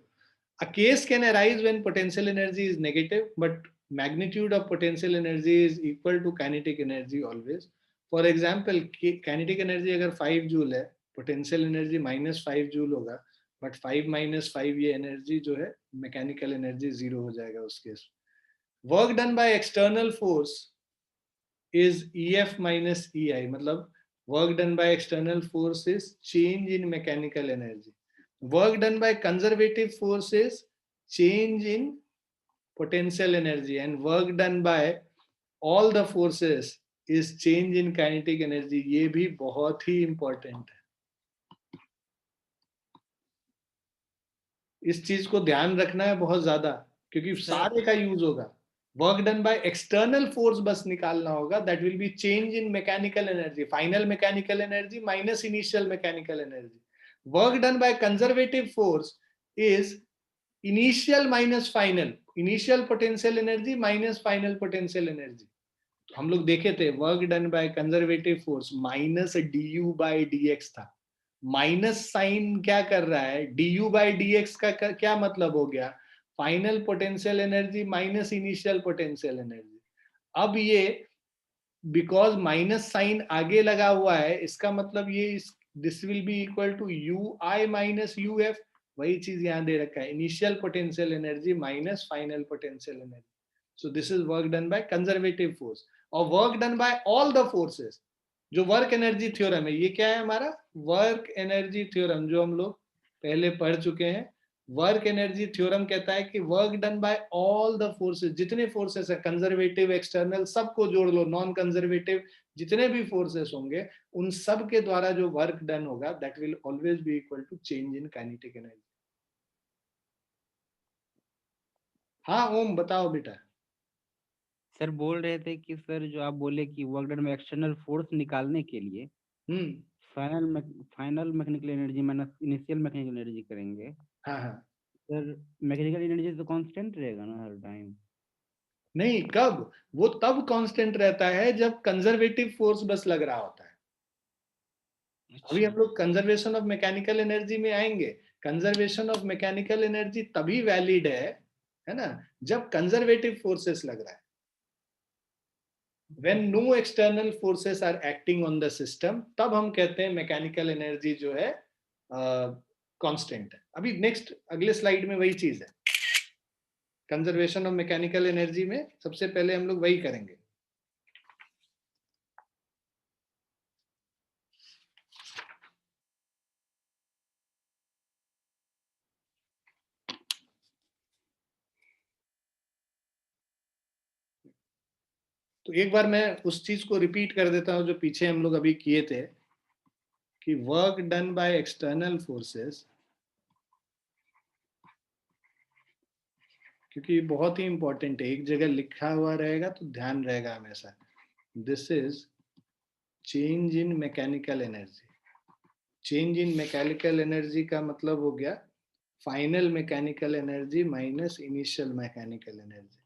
A case can arise when potential energy is negative, but magnitude of potential energy is equal to kinetic energy always. For example, kinetic energy अगर 5 जूल है, potential energy -5 जूल होगा, but 5 - 5 ये energy जो है mechanical energy zero हो जाएगा उस case. Work done by external force is EF minus EI. मतलब work done by external force is change in mechanical energy. Work done by conservative force is change in potential energy, and work done by all the forces is change in kinetic energy. ये भी बहुत ही important है. इस चीज को ध्यान रखना है बहुत ज्यादा, क्योंकि सारे का यूज होगा. Work done by external force बस निकालना होगा. That will be change in mechanical energy, final mechanical energy minus initial mechanical energy. Work done by conservative force is initial minus final, initial potential energy minus final potential energy. हम लोग देखे थे work done by conservative force minus du by dx था. माइनस साइन क्या कर रहा है, du बाय dx का क्या मतलब हो गया, final potential energy minus initial potential energy. अब ये बिकॉज माइनस साइन आगे लगा हुआ है, इसका मतलब ये this will be equal to ui minus uf. वही चीज यहां दे रखा है, initial potential energy minus final potential energy. So this is work done by conservative force. और work done by all the forces, जो वर्क एनर्जी थ्योरम है, ये क्या है हमारा वर्क एनर्जी थ्योरम, जो हम लोग पहले पढ़ चुके हैं. वर्क एनर्जी थ्योरम कहता है कि work done by all the forces, जितने फोर्सेस है, कंजर्वेटिव एक्सटर्नल सबको जोड़ लो, नॉन कंजर्वेटिव जितने भी फोर्सेस होंगे उन सब के द्वारा जो वर्क डन होगा that will always be equal to change in kinetic energy. हाँ ओम बताओ बेटा. सर बोल रहे थे कि सर जो आप बोले कि वर्क डन में एक्सटर्नल फोर्स निकालने के लिए final mechanical energy minus initial mechanical energy करेंगे. हाँ हाँ. सर मैकेनिकल एनर्जी तो कांस्टेंट रहेगा ना हर टाइम? नहीं, कब? वो तब कांस्टेंट रहता है जब कंजर्वेटिव फोर्स बस लग रहा होता है. अभी हम लोग कंजर्वेशन ऑफ मैकेनिकल एनर्जी में आएंगे. कंजर्वेशन ऑफ मैकेनिकल एनर्जी तभी वैलिड है ना, जब कंजर्वेटिव फोर्सेस लग रहा है। When no external forces are acting on the system, तब हम कहते हैं मैकेनिकल एनर्जी जो है कांस्टेंट है। अभी नेक्स्ट अगले स्लाइड में वही चीज है, कंजर्वेशन ऑफ मैकेनिकल एनर्जी में सबसे पहले हम लोग वही करेंगे। तो एक बार मैं उस चीज को रिपीट कर देता हूं जो पीछे हम लोग अभी किए थे, कि work done by external forces, क्योंकि बहुत ही इंपॉर्टेंट है, एक जगह लिखा हुआ रहेगा तो ध्यान रहेगा हमेशा। This is change in mechanical energy. Change in mechanical energy का मतलब हो गया final mechanical energy minus initial mechanical energy.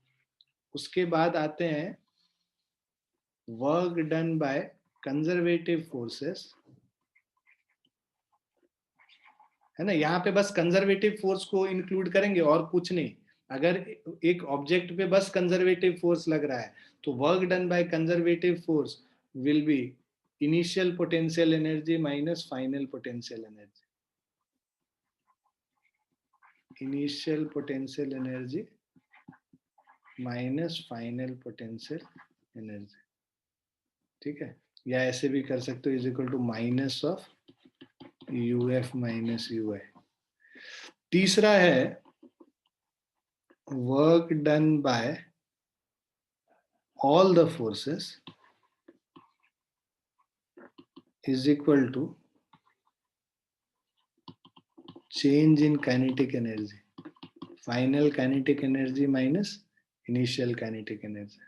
उसके बाद आते हैं work done by conservative forces, है ना। यहाँ पे बस कंजर्वेटिव फोर्स को इंक्लूड करेंगे और कुछ नहीं। अगर एक ऑब्जेक्ट पे बस कंजर्वेटिव फोर्स लग रहा है तो work done by conservative force will be initial potential energy minus final potential energy. Initial potential energy minus final potential energy, ठीक है। या ऐसे भी कर सकते हो, is equal to minus of UF minus UI. तीसरा है work done by all the forces is equal to change in kinetic energy, final kinetic energy minus initial kinetic energy,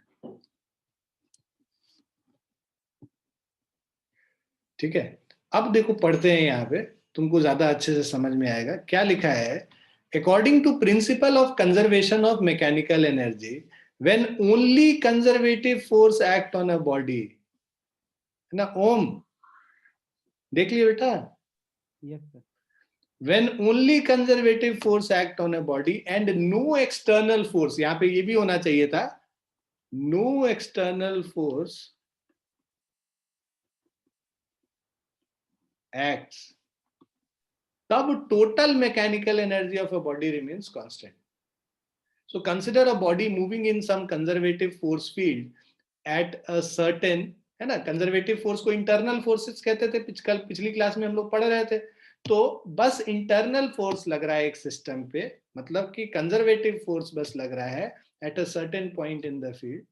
ठीक है। अब देखो पढ़ते हैं, यहाँ पे तुमको ज्यादा अच्छे से समझ में आएगा क्या लिखा है। According to principle of conservation of mechanical energy, when only conservative force act on a body, है ना। ओम देख लियो बेटा। Yes sir. When only conservative force act on a body and no external force, यहाँ पे ये भी होना चाहिए था, no external force acts, तब total mechanical energy of a body remains constant. So consider a body moving in some conservative force field at a certain, है ना। कंजर्वेटिव फोर्स को इंटरनल फोर्सेस कहते थे, पिछली क्लास में हम लोग पढ़ रहे थे। तो बस इंटरनल फोर्स लग रहा है एक सिस्टम पे, मतलब कि कंजर्वेटिव फोर्स बस लग रहा है at a certain point in the field,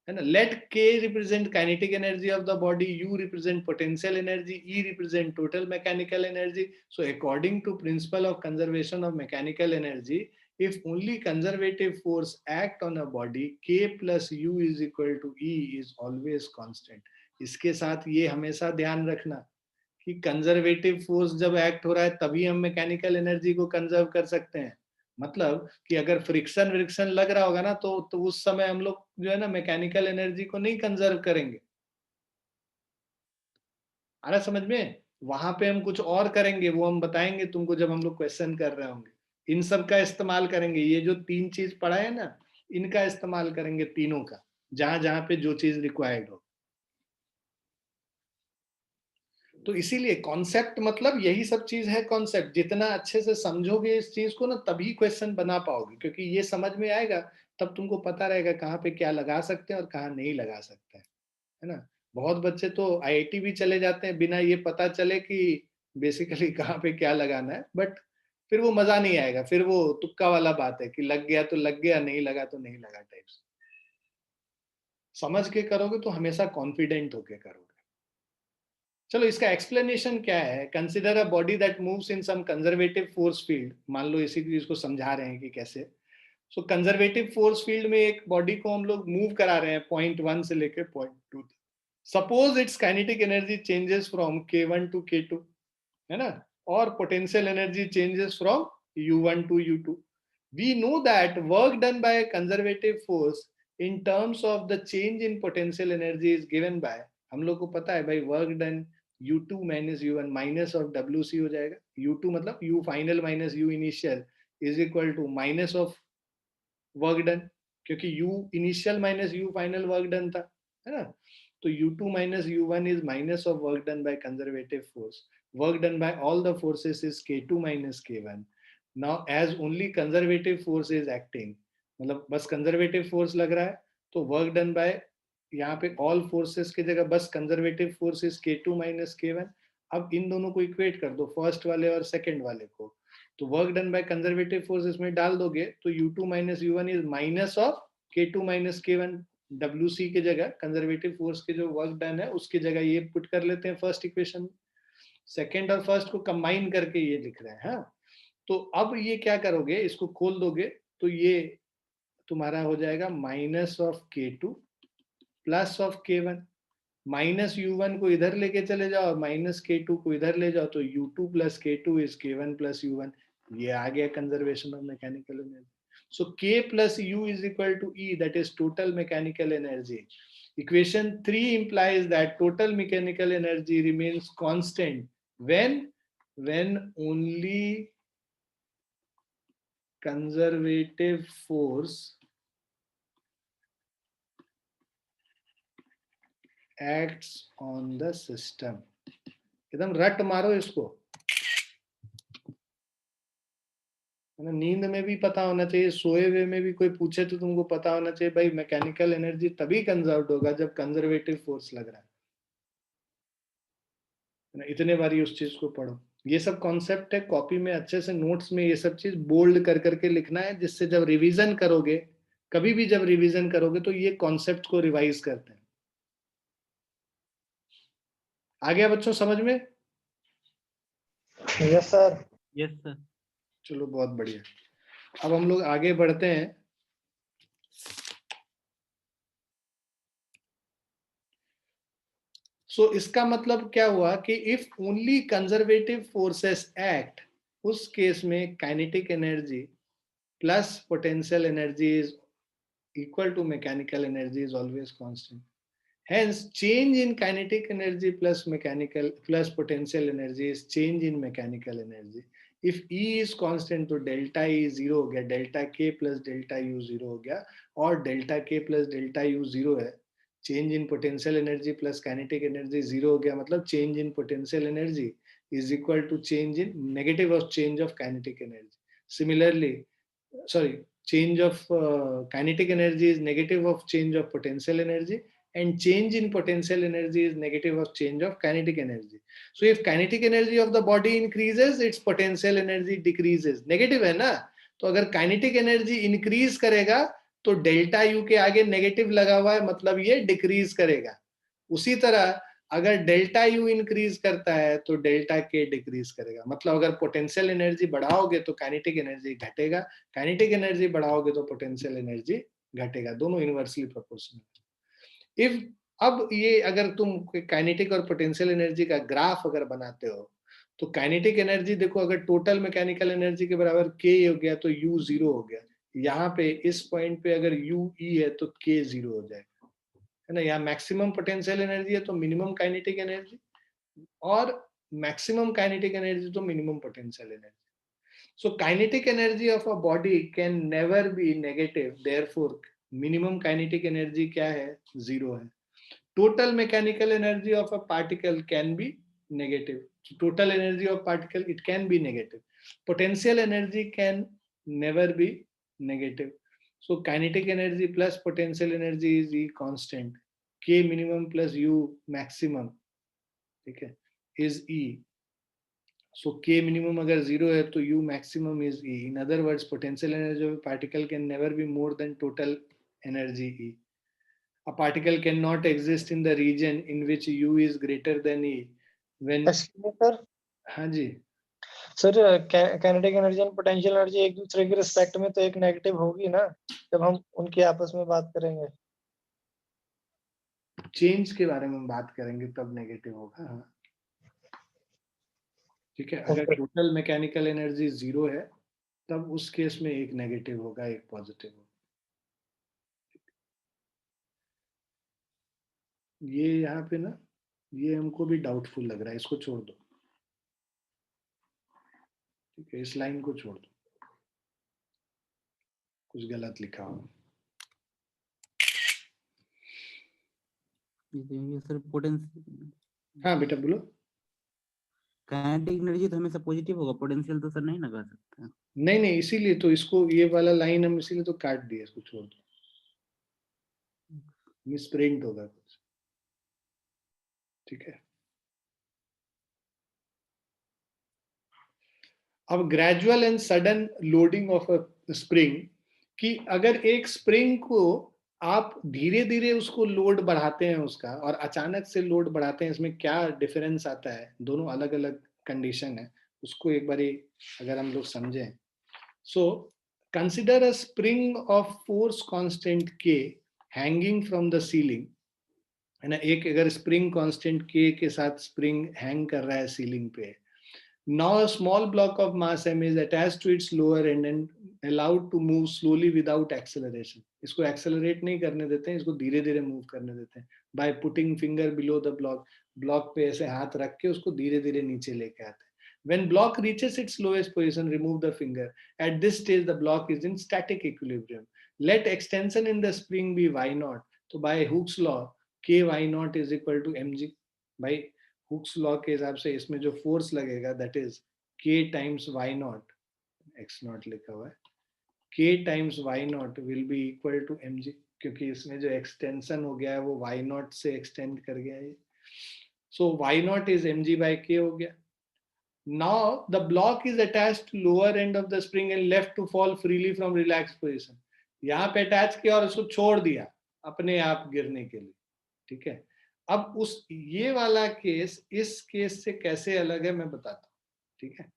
है ना। Let K represent kinetic energy of the body, U represent potential energy, E represent total mechanical energy. So according to principle of conservation of mechanical energy, if only conservative force act on a body, k plus u is equal to E is always constant. इसके साथ ये हमेशा ध्यान रखना कि कंजर्वेटिव फोर्स जब एक्ट हो रहा है तभी हम मैकेनिकल एनर्जी को कंजर्व कर सकते हैं। मतलब कि अगर फ्रिक्शन लग रहा होगा ना, तो उस समय हम लोग जो है ना मैकेनिकल एनर्जी को नहीं कंजर्व करेंगे। आ रहा समझ में? वहां पे हम कुछ और करेंगे, वो हम बताएंगे तुमको जब हम लोग क्वेश्चन कर रहे होंगे। इन सब का इस्तेमाल करेंगे, ये जो तीन चीज पढ़ा है ना, इनका इस्तेमाल करेंगे तीनों का, जहां जहां पे जो चीज रिक्वायर्ड हो। तो इसीलिए कॉन्सेप्ट मतलब यही सब चीज है। कॉन्सेप्ट जितना अच्छे से समझोगे इस चीज को ना, तभी क्वेश्चन बना पाओगे, क्योंकि ये समझ में आएगा तब तुमको पता रहेगा कहाँ पे क्या लगा सकते हैं और कहाँ नहीं लगा सकते हैं, है ना। बहुत बच्चे तो आईआईटी भी चले जाते हैं बिना ये पता चले कि बेसिकली कहाँ पे क्या लगाना है, बट फिर वो मजा नहीं आएगा, फिर वो तुक्का वाला बात है कि लग गया तो लग गया, नहीं लगा तो नहीं लगा टाइप्स। समझ के करोगे तो हमेशा कॉन्फिडेंट होके करोगे। चलो इसका एक्सप्लेनेशन क्या है। Consider a body that moves in some conservative force field. मान लो इसी चीज को समझा रहे हैं कि कैसे। सो कंजर्वेटिव फोर्स फील्ड में एक बॉडी को हम लोग मूव करा रहे हैं पॉइंट 1 से लेकर पॉइंट 2 तक। Suppose its kinetic energy changes from K1 to K2, है ना, और potential energy changes from U1 to U2। We know that work done by a conservative force in terms of the change in potential energy is given by, हम लोग को पता है भाई work done U2 minus U1 minus of WC हो जाएगा। U2 मतलब U final minus U initial is equal to minus of work done, क्योंकि U initial minus U final work done था, है ना। तो U2 minus U1 is minus of work done by conservative force. Work done by all the forces is K2 minus K1. Now as only conservative force is acting, मतलब बस conservative force लग रहा है, तो work done by यहाँ पे all forces की जगह बस conservative force is K2 minus K1। अब इन दोनों को इक्वेट कर दो, फर्स्ट वाले और सेकंड वाले को, तो work done by conservative force इसमें डाल दोगे तो U2 minus U1 is minus of K2 minus K1। WC की जगह कंजर्वेटिव फोर्स के जो वर्क डन है उसकी जगह ये पुट कर लेते हैं फर्स्ट इक्वेशन, सेकंड और फर्स्ट को कंबाइन करके ये लिख रहे हैं। हाँ, तो अब ये क्या करोगे, इसको खोल दोगे तो ये तुम्हारा हो जाएगा minus of K2 plus of K1। Minus U1 को इधर लेके चले जाओ, माइनस K2 को इधर ले जाओ, तो U2 plus K2 is K1 plus U1। ये आ गया conservation of mechanical energy. So K plus U is equal to E, that is total mechanical energy. Equation 3 implies that total mechanical energy remains constant when only conservative force acts on the system. एकदम रट मारो इसको, नींद में भी पता होना चाहिए, सोए हुए में भी कोई पूछे तो तुमको पता होना चाहिए भाई मैकेनिकल एनर्जी तभी कंजर्व होगा जब कंजर्वेटिव फोर्स लग रहा है ना। इतने बारी उस चीज को पढ़ो, ये सब कॉन्सेप्ट है, कॉपी में अच्छे से नोट्स में ये सब चीज बोल्ड कर करके लिखना है, जिससे जब रिवीजन करोगे, कभी भी जब रिवीजन करोगे तो ये कॉन्सेप्ट को रिवाइज करते हैं। आ गया बच्चों समझ में? Yes sir. Yes sir. चलो बहुत बढ़िया, अब हम लोग आगे बढ़ते हैं। सो इसका मतलब क्या हुआ कि if only conservative forces act, उस केस में kinetic energy plus potential energy is equal to mechanical energy is always constant. Hence, change in kinetic energy plus mechanical plus potential energy is change in mechanical energy. If E is constant, तो delta E 0 हो गया, delta K plus delta U 0 हो गया, और delta K plus delta U 0 है। Change in potential energy plus kinetic energy 0 हो गया, मतलब change in potential energy is equal to change in negative of change of kinetic energy. Similarly, sorry, change of kinetic energy is negative of change of potential energy, and change in potential energy is negative of change of kinetic energy. So if kinetic energy of the body increases, its potential energy decreases. Negative है ना, तो अगर kinetic energy increase करेगा तो डेल्टा यू के आगे नेगेटिव लगा हुआ है, मतलब ये डिक्रीज करेगा। उसी तरह अगर डेल्टा यू इंक्रीज करता है तो डेल्टा के डिक्रीज करेगा, मतलब अगर पोटेंशियल एनर्जी बढ़ाओगे तो काइनेटिक एनर्जी घटेगा, काइनेटिक एनर्जी बढ़ाओगे तो पोटेंशियल एनर्जी घटेगा, दोनों इनवर्सली प्रोपोर्शनल। इफ अब ये अगर तुम काइनेटिक और पोटेंशियल एनर्जी का ग्राफ अगर बनाते हो तो काइनेटिक एनर्जी देखो, अगर टोटल मैकेनिकल एनर्जी के बराबर के हो गया तो यू 0 हो गया, यहाँ पे इस पॉइंट पे अगर यू ई है तो के 0 हो जाएगा, है ना। यहाँ मैक्सिमम पोटेंशियल एनर्जी है तो मिनिमम काइनेटिक एनर्जी, और मैक्सिमम काइनेटिक एनर्जी तो minimum potential energy. So kinetic energy of a body can never be negative, therefore minimum kinetic energy क्या है, 0 है। Total mechanical energy of a particle can be negative. Total energy of particle, it can be negative. Potential energy can never be negative. So kinetic energy plus potential energy is E constant. K minimum plus U maximum, ठीक है, is E. So K minimum अगर 0 है तो U maximum is E. In other words, potential energy of a particle can never be more than total energy E. A particle cannot exist in the region in which U is greater than E. When sir हाँ जी सर काइनेटिक एनर्जी और पोटेंशियल एनर्जी एक दूसरे के रिस्पेक्ट में तो एक नेगेटिव होगी ना, जब हम उनकी आपस में बात करेंगे। चेंज के बारे में बात करेंगे तब नेगेटिव होगा, हाँ ठीक है। अगर टोटल मैकेनिकल एनर्जी 0 है तब उस केस में एक नेगेटिव होगा एक पॉजिटिव होगा। ये यहाँ पे ना ये हमको भी डाउटफुल लग रहा है, इसको छोड़ दो। ठीक है, इस लाइन को छोड़ दो, कुछ गलत लिखा हो। ये सर पोटेंशियल, हाँ बेटा बोलो। काइनेटिक एनर्जी तो हमेशा पॉजिटिव होगा, पोटेंशियल तो सर नहीं लगा सकते। नहीं नहीं, इसीलिए तो इसको, ये वाला लाइन हम इसीलिए तो काट दिया, इसको छोड़ दो, मिसप्रिंट होगा कुछ। ठीक है, अब gradual and sudden loading of a spring, कि अगर एक स्प्रिंग को आप धीरे धीरे उसको लोड बढ़ाते हैं उसका, और अचानक से लोड बढ़ाते हैं, इसमें क्या डिफरेंस आता है, दोनों अलग अलग कंडीशन है, उसको एक बार अगर हम लोग समझें। So consider a spring of force constant के हैंगिंग फ्रॉम द सीलिंग, है ना, एक अगर स्प्रिंग कांस्टेंट के साथ स्प्रिंग हैंग कर रहा है सीलिंग पे। Now a small block of mass m is attached to its lower end and allowed to move slowly without acceleration. इसको accelerate नहीं करने देते हैं, इसको धीरे धीरे move करने देते हैं by putting finger below the block. block पे ऐसे हाथ रख के उसको धीरे धीरे नीचे लेके आते हैं. When block reaches its lowest position, remove the finger. At this stage, the block is in static equilibrium. Let extension in the spring be y naught. तो by Hooke's law, k y naught is equal to mg. by Hooke's law के हिसाब से इसमें जो फोर्स लगेगा that is k times y naught, x naught लिखा हुआ है, k times y naught will be equal to mg, क्योंकि इसमें जो एक्सटेंशन हो गया है वो y नॉट से एक्सटेंड कर गया है, सो y not is mg by k हो गया. Now the block is attached to lower end of the spring and left to fall freely from relaxed position. यहाँ पे अटैच किया और उसको छोड़ दिया अपने आप गिरने के लिए. ठीक है, अब उस ये वाला केस इस केस से कैसे अलग है मैं बताता हूँ. ठीक है,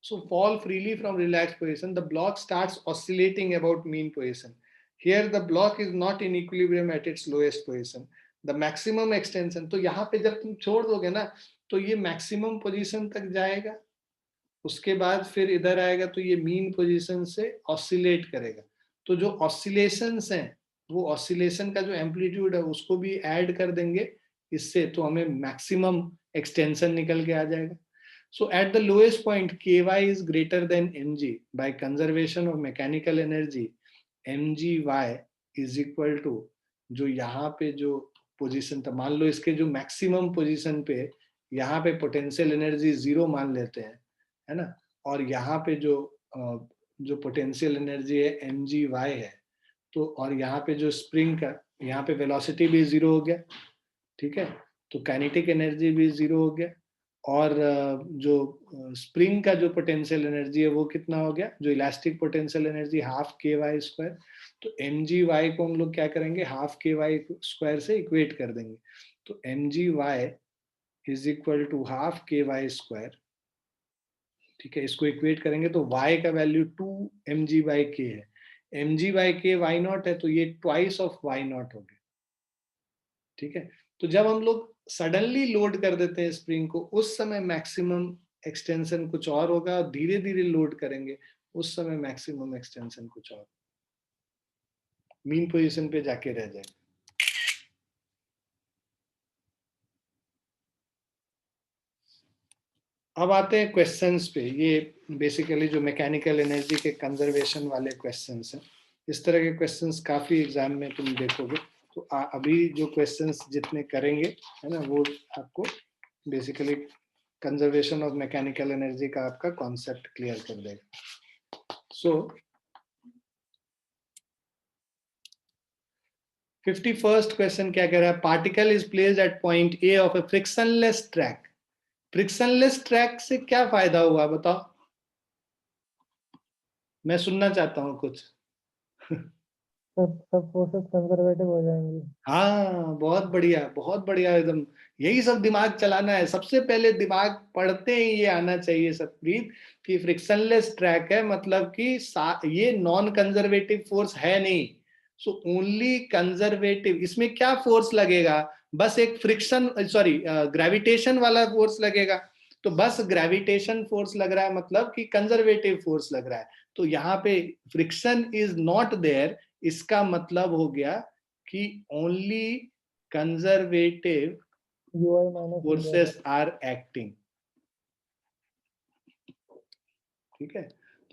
so fall freely from relaxed position, the block starts oscillating about mean position. Here the block is not in equilibrium at its lowest position. The maximum extension, तो यहाँ पे जब तुम छोड़ दोगे ना तो ये मैक्सिमम पोजीशन तक जाएगा, उसके बाद फिर इधर आएगा तो ये मीन पोजीशन से ऑसिलेट करेगा. तो जो ऑसिलेशंस हैं वो ऑसिलेशन का जो एम्पलीट्यूड है उसको भी ऐड कर देंगे इससे, तो हमें मैक्सिमम एक्सटेंशन निकल के आ जाएगा. So at the lowest point, ky is greater than mg. By conservation of mechanical energy, mgy is equal to, जो यहाँ पे जो पोजीशन था, मान लो इसके जो मैक्सिमम पोजीशन पे यहाँ पे पोटेंशियल एनर्जी 0 मान लेते हैं, है ना, और यहाँ पे जो पोटेंशियल एनर्जी है mgy है, तो और यहाँ पे जो स्प्रिंग का यहाँ पे वेलोसिटी भी 0 हो गया. ठीक है, तो काइनेटिक एनर्जी भी 0 हो गया, और जो स्प्रिंग का जो पोटेंशियल एनर्जी है वो कितना हो गया, जो elastic potential energy half K Y square. तो एम जी वाई को हम लोग क्या करेंगे, हाफ के वाई स्क्वायर से इक्वेट कर देंगे. तो M G Y is equal to half K Y square. ठीक है, इसको इक्वेट करेंगे तो y का वैल्यू 2 mg बाई के है, mg बाई के y नॉट है, तो ये ट्वाइस ऑफ y नॉट हो गया. ठीक है, तो जब हम लोग सडनली लोड कर देते हैं स्प्रिंग को, उस समय मैक्सिमम एक्सटेंशन कुछ और होगा, और धीरे धीरे लोड करेंगे उस समय मैक्सिमम एक्सटेंशन कुछ और, मीन पोजीशन पे जाके रह जाएगा. अब आते हैं क्वेश्चंस पे. ये बेसिकली जो मैकेनिकल एनर्जी के कंजर्वेशन वाले क्वेश्चंस हैं, इस तरह के क्वेश्चंस काफी एग्जाम में तुम देखोगे. तो अभी जो क्वेश्चंस जितने करेंगे, है ना, वो आपको basically conservation of mechanical energy का आपका कॉन्सेप्ट क्लियर कर देगा. सो 51st क्वेश्चन क्या कह रहा है, particle is placed at point A of A frictionless track. Frictionless track से क्या फायदा हुआ बताओ, मैं सुनना चाहता हूँ कुछ. सब फोर्सेस कंजर्वेटिव हो जाएंगी. हाँ, बहुत बढ़िया एकदम. यही सब दिमाग चलाना है. सबसे पहले दिमाग पढ़ते ही ये आना चाहिए सतप्रीत कि फ्रिक्शनलेस ट्रैक है, मतलब कि ये नॉन कंजर्वेटिव फोर्स है नहीं. So only conservative. इसमें क्या फोर्स लगेगा, बस एक फ्रिक्शन, सॉरी ग्रेविटेशन वाला फोर्स लगेगा. तो बस ग्रेविटेशन फोर्स लग रहा है, मतलब कि कंजर्वेटिव फोर्स लग रहा है. तो यहाँ पे फ्रिक्शन इज नॉट देयर, इसका मतलब हो गया कि only conservative ui minus forces are acting. ठीक है,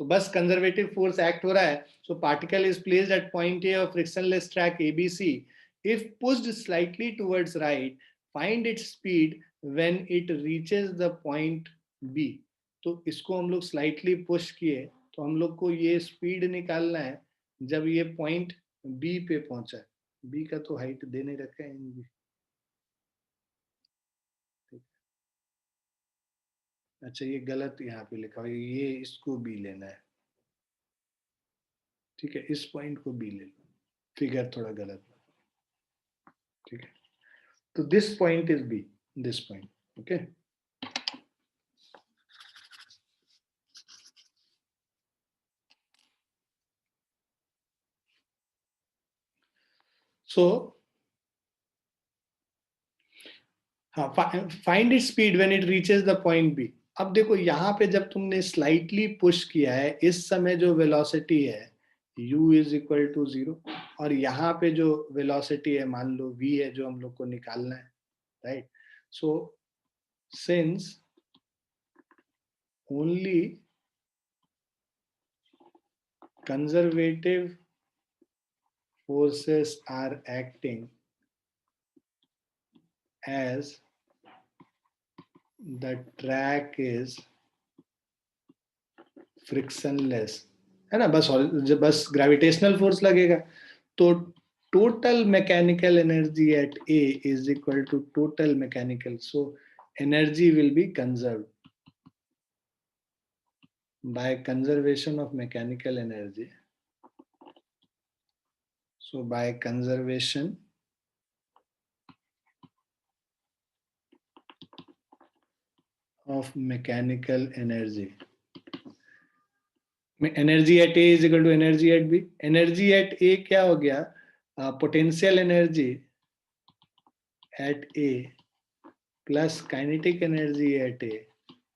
तो बस कंजर्वेटिव फोर्स एक्ट हो रहा है। So particle is placed at point A of frictionless track ABC. If pushed slightly towards right, find its speed when it reaches the point B. तो इसको हम लोग स्लाइटली पुश किए तो हम लोग को ये स्पीड निकालना है जब ये पॉइंट बी पे पहुंचा है। बी का तो हाइट दे नहीं रखा है इन बी। अच्छा ये गलत यहाँ पे लिखा हुआ है, ये इसको बी लेना है। ठीक है, इस पॉइंट को बी ले लो, फिगर थोड़ा गलत। ठीक है, तो this point is B, this point. Okay, so हाँ, find it speed when it reaches the point B. अब देखो यहाँ पे जब तुमने स्लाइटली पुश किया है, इस समय जो वेलोसिटी है u इज इक्वल टू 0, और यहाँ पे जो वेलोसिटी है मान लो v है जो हम लोग को निकालना है, right. So since only conservative forces are acting as the track is frictionless, है ना। बस जब बस ग्रेविटेशनल फोर्स लगेगा तो total mechanical energy at A is equal to total mechanical, so energy will be conserved by conservation of mechanical energy. So by conservation of mechanical energy, energy at A is equal to energy at B. Energy at A क्या हो गया, potential energy at A plus kinetic energy at A,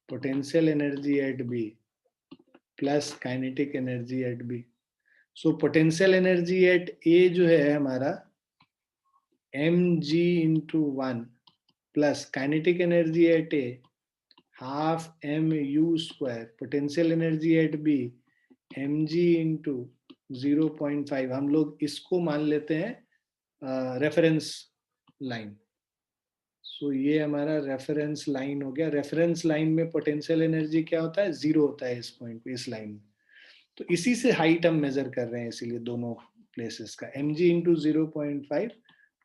potential energy at B plus kinetic energy at B. So potential energy at A जो है हमारा mg into 1 plus kinetic energy at A half mu square, potential energy at B mg into 0.5। हम लोग इसको मान लेते हैं रेफरेंस लाइन। सो ये हमारा रेफरेंस लाइन हो गया। रेफरेंस लाइन में पोटेंशियल एनर्जी क्या होता है, 0 होता है इस पॉइंट पे, इस लाइन में। तो इसी से हाइट हम मेजर कर रहे हैं, इसीलिए दोनों प्लेसेस का mg into 0.5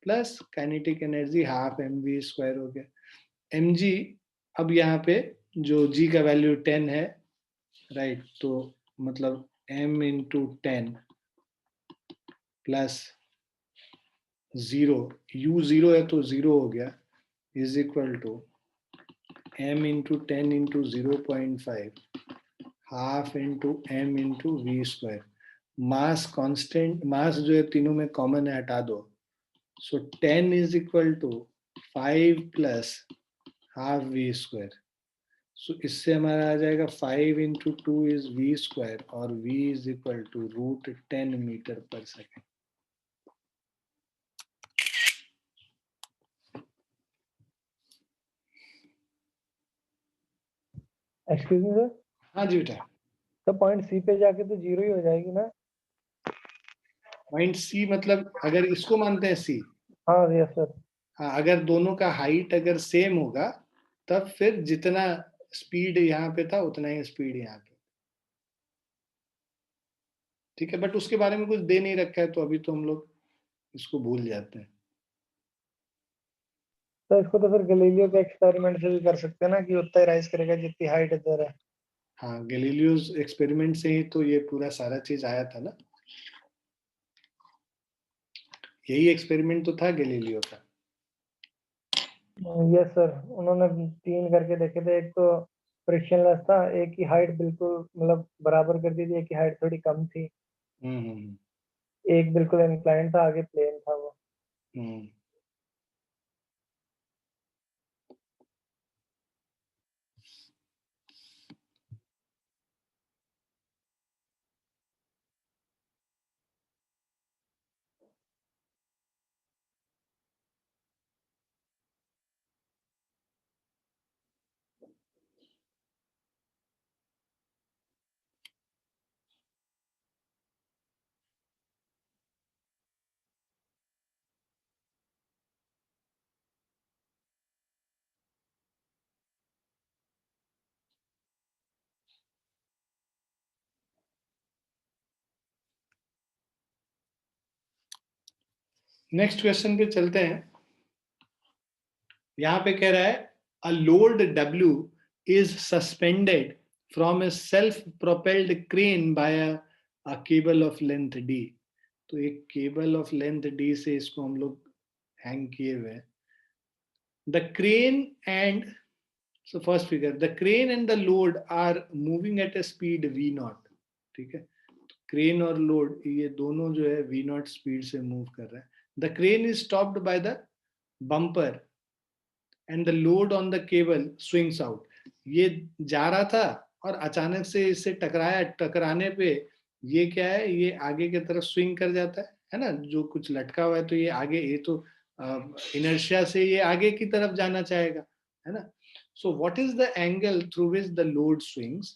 plus kinetic energy half mv square हो गया। mg अब यहाँ पे जो g का वैल्यू 10 है, राइट, तो मतलब m इंटू 10 प्लस 0, u 0 है तो 0 हो गया, is equal to m into 10 into 0.5 half into m into V square. Mass constant, mass जो है तीनों में कॉमन है, हटा दो। So 10 is equal to 5 plus half V square. So इससे हमारा आ जाएगा 5 इंटू 2 इज वी स्क्वायर और v is equal to √10 metre पर सेकेंड। एक्सक्यूज मी सर, हाँ जी बेटा। तो पॉइंट सी पे जाके तो 0 ही हो जाएगी ना। पॉइंट सी मतलब अगर इसको मानते हैं सी, हाँ यस सर। हाँ, अगर दोनों का हाइट अगर सेम होगा तब फिर जितना स्पीड यहाँ पे था उतना ही स्पीड यहाँ पे। ठीक है, बट उसके बारे में कुछ दे नहीं रखा है तो अभी तो हम लोग इसको भूल जाते हैं। तो इसको तो फिर गैलीलियो के एक्सपेरिमेंट से भी कर सकते हैं ना, कि उतना ही राइज करेगा जितनी हाइट इधर है। हाँ, गैलीलियोस एक्सपेरिमेंट से ही तो ये पूरा सारा चीज आया था ना, यही एक्सपेरिमेंट तो था गैलीलियो का। यस सर, उन्होंने 3 करके देखे थे। एक तो फ्रिक्शनलेस था, एक की हाइट बिल्कुल मतलब बराबर कर दी थी, एक की हाइट थोड़ी कम थी, हम्म एक बिल्कुल इंक्लाइन था, आगे प्लेन था वो। हम्म नेक्स्ट क्वेश्चन पे चलते हैं। यहां पे कह रहा है a load W is suspended from a self-propelled crane by a cable of length D। तो एक केबल ऑफ लेंथ D से इसको हम लोग हैंग किए हुए हैं। The crane and So first figure, the crane and the load are moving at a speed v naught। ठीक है, क्रेन और लोड ये दोनों जो है v naught स्पीड से मूव कर रहा है। The crane is stopped by the bumper and the load on the cable swings out. ये जा रहा था और अचानक से इससे टकराया, टकराने पे ये क्या है, ये आगे की तरफ स्विंग कर जाता है ना, जो कुछ लटका हुआ है तो ये आगे, ये तो इनर्शिया से ये आगे की तरफ जाना चाहेगा, है ना। So what is the angle through which the load swings?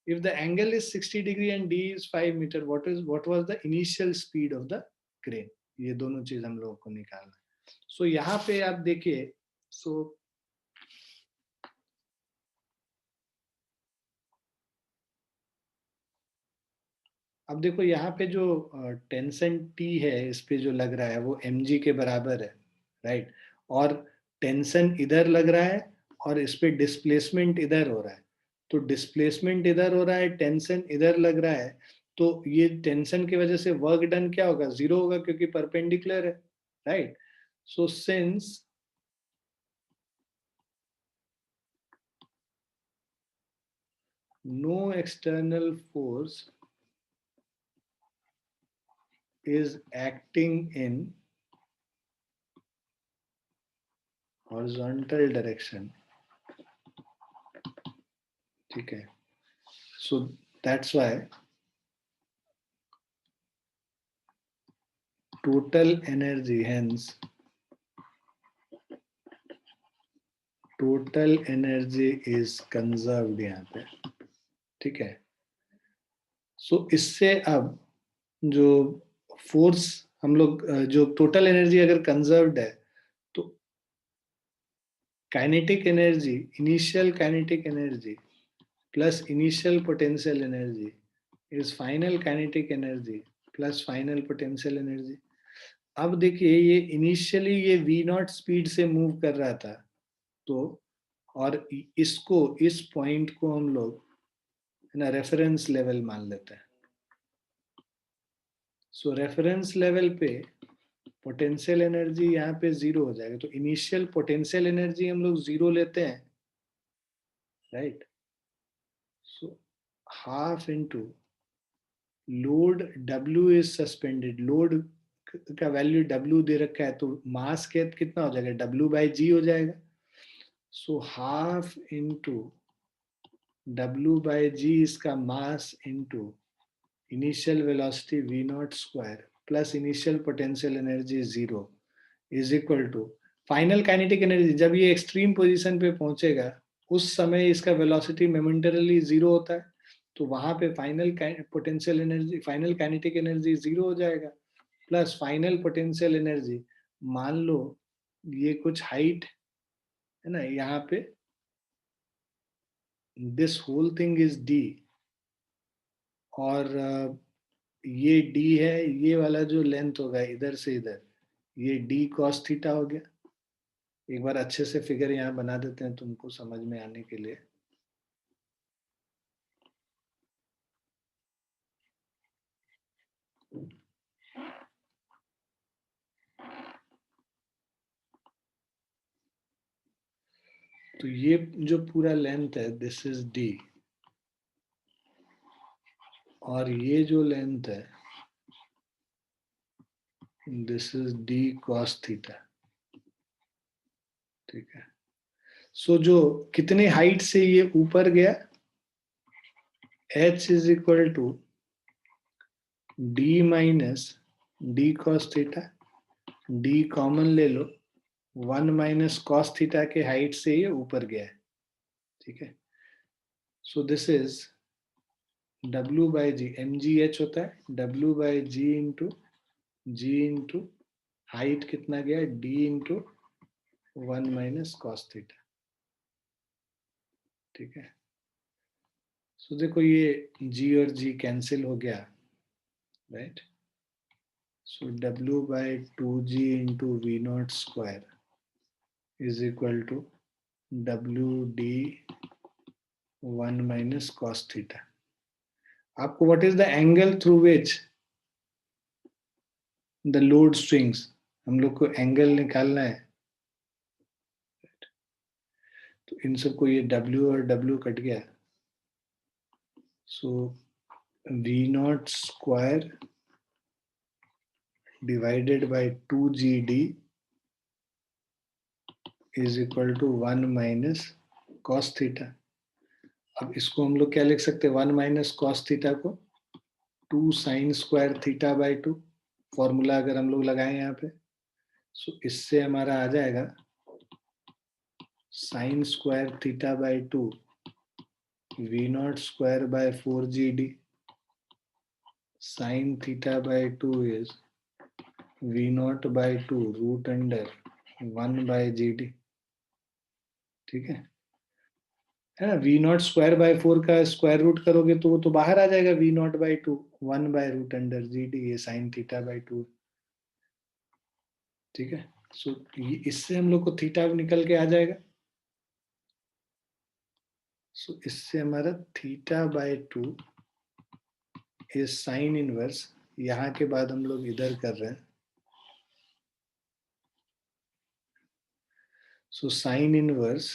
If the angle is 60 degree and d is 5 meter, what was the initial speed of the crane? ये दोनों चीज हम लोगों को निकालना है। So यहाँ पे आप देखिए, so अब देखो यहाँ पे जो टेंशन टी है इस पे जो लग रहा है वो mg के बराबर है, राइट। और टेंशन इधर लग रहा है और इस पे डिस्प्लेसमेंट इधर हो रहा है। तो डिस्प्लेसमेंट इधर हो रहा है, टेंशन इधर लग रहा है, तो ये टेंशन की वजह से वर्क डन क्या होगा, जीरो होगा, क्योंकि परपेंडिकुलर है, right. So since no external force is acting in horizontal direction, ठीक है, so that's why total energy, hence total energy is conserved यहाँ पे, ठीक है। सो इससे अब जो फोर्स हम लोग जो टोटल एनर्जी अगर कंजर्व्ड है तो kinetic energy, initial kinetic energy plus initial potential energy is final kinetic energy plus final potential energy. अब देखिए ये इनिशियली ये v नॉट स्पीड से मूव कर रहा था, तो और इसको, इस पॉइंट को हम लोग है ना रेफरेंस लेवल मान लेते हैं। सो रेफरेंस लेवल पे पोटेंशियल एनर्जी यहाँ पे जीरो हो जाएगा, तो इनिशियल पोटेंशियल एनर्जी हम लोग जीरो लेते हैं, right. So half into load W is suspended, load का वैल्यू W दे रखा है, तो मास कितना हो जाएगा, W बाई जी हो जाएगा। So half into W by G इसका mass into initial velocity v naught square plus initial potential energy zero is equal to final kinetic energy. जब ये एक्सट्रीम पोजीशन पे पहुंचेगा उस समय इसका वेलोसिटी मोमेंटरली जीरो होता है, तो वहां पे final potential energy, final kinetic energy zero हो जाएगा, प्लस फाइनल पोटेंशियल एनर्जी, मान लो ये कुछ हाइट है ना, यहाँ पे this whole thing is d, और ये d है, ये वाला जो लेंथ होगा इधर से इधर, ये d cos थीटा हो गया। एक बार अच्छे से फिगर यहाँ बना देते हैं तुमको समझ में आने के लिए। तो ये जो पूरा लेंथ है दिस इज d, और ये जो लेंथ है this is d cos theta, ठीक है। सो जो कितने हाइट से ये ऊपर गया, h is equal to d minus d cos थीटा, d कॉमन ले लो, 1 माइनस कॉस थीटा के हाइट से ये ऊपर गया है, ठीक है। So this is W by G, mgh होता है W by G into G into height कितना गया, d into 1 minus cos theta, ठीक है। सो देखो ये g और g कैंसिल हो गया, right. So W by 2G into V naught square is equal to WD 1 minus cos theta. आपको what is the angle through which the load swings, हम लोग को एंगल निकालना है. तो इन सबको ये W और W कट गया. So V naught square divided by 2GD is equal to 1 minus cos theta. अब इसको हम लोग क्या लिख सकते हैं? 1 माइनस कॉस थीटा को 2 sign square theta by 2. Formula अगर हम लोग लगाएं यहाँ पे, सो इससे हमारा आ जाएगा sine square theta by 2 V naught square by 4GD sine theta by 2 is V naught by 2 root under 1 by GD. ठीक है ना? वी नॉट स्क्वायर बाय 4 का स्क्वायर रूट करोगे तो वो तो बाहर आ जाएगा. V naught by 2 1 by root under GD, ये साइन थीटा बाई 2. ठीक है. सो इससे हम लोग को थीटा निकल के आ जाएगा. सो इससे हमारा theta by 2 is sine inverse. यहाँ के बाद हम लोग इधर कर रहे हैं. So sine inverse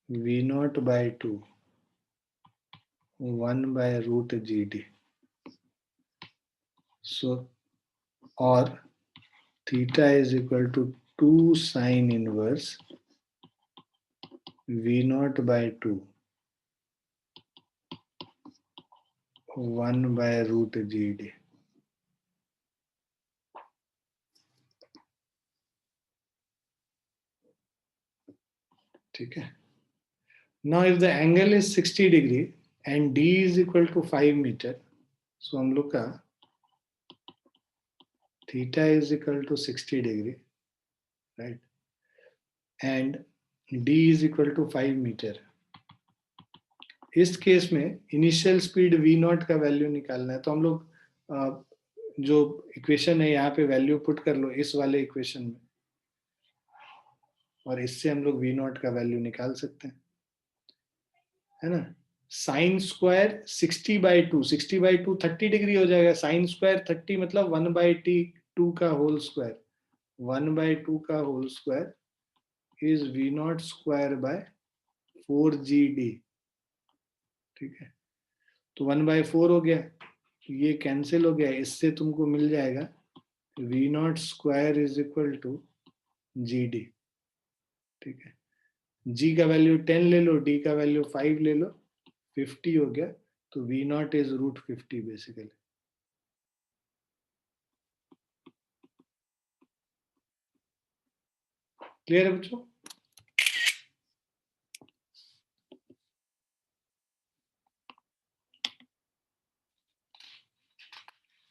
V naught by 2 1 by root GD. So or theta is equal to 2 sine inverse V naught by 2 1 by root GD. ठीक है. Now if the angle is 60 degree and D is equal to 5 meter, so हम लोग का theta is equal to 60 degree, right? And D is equal to 5 meter. इस केस में इनिशियल स्पीड V नॉट का वैल्यू निकालना है. तो हम लोग जो इक्वेशन है यहाँ पे वैल्यू पुट कर लो इस वाले इक्वेशन में, और इससे हम लोग V नॉट का वैल्यू निकाल सकते हैं, है ना? Sine square 60 by 2, 60 by 2 30 degree हो जाएगा. साइन स्क्वायर 30 मतलब 1 बाई टू का होल स्क्वायर. 1 बाई 2 का whole square is V naught square by 4GD. ठीक है. तो 1 बाई 4 हो गया, ये कैंसिल हो गया. इससे तुमको मिल जाएगा V naught square is equal to GD. ठीक है. G का वैल्यू 10 ले लो, D का वैल्यू 5 ले लो, 50 हो गया. तो V naught is root 50 basically. Clear है बच्चों?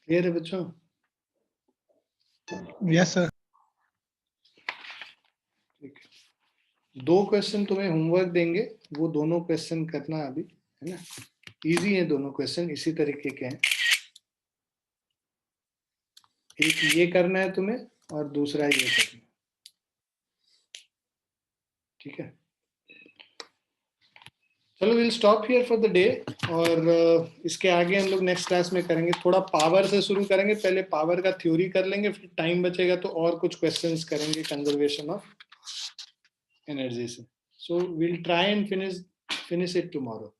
क्लियर है बच्चों? Yes sir. ठीक है. 2 क्वेश्चन तुम्हें होमवर्क देंगे, वो दोनों क्वेश्चन करना अभी, है ना? इजी है दोनों क्वेश्चन, इसी तरीके के हैं. एक ये करना है तुम्हें और दूसरा ये करना है. ठीक है. चलो will stop here for the day. और इसके आगे हम लोग नेक्स्ट क्लास में करेंगे. थोड़ा पावर से शुरू करेंगे. पहले पावर का थ्योरी कर लेंगे, फिर टाइम बचेगा तो और कुछ क्वेश्चंस करेंगे कंजर्वेशन ऑफ एनर्जी से. So will try and finish it tomorrow.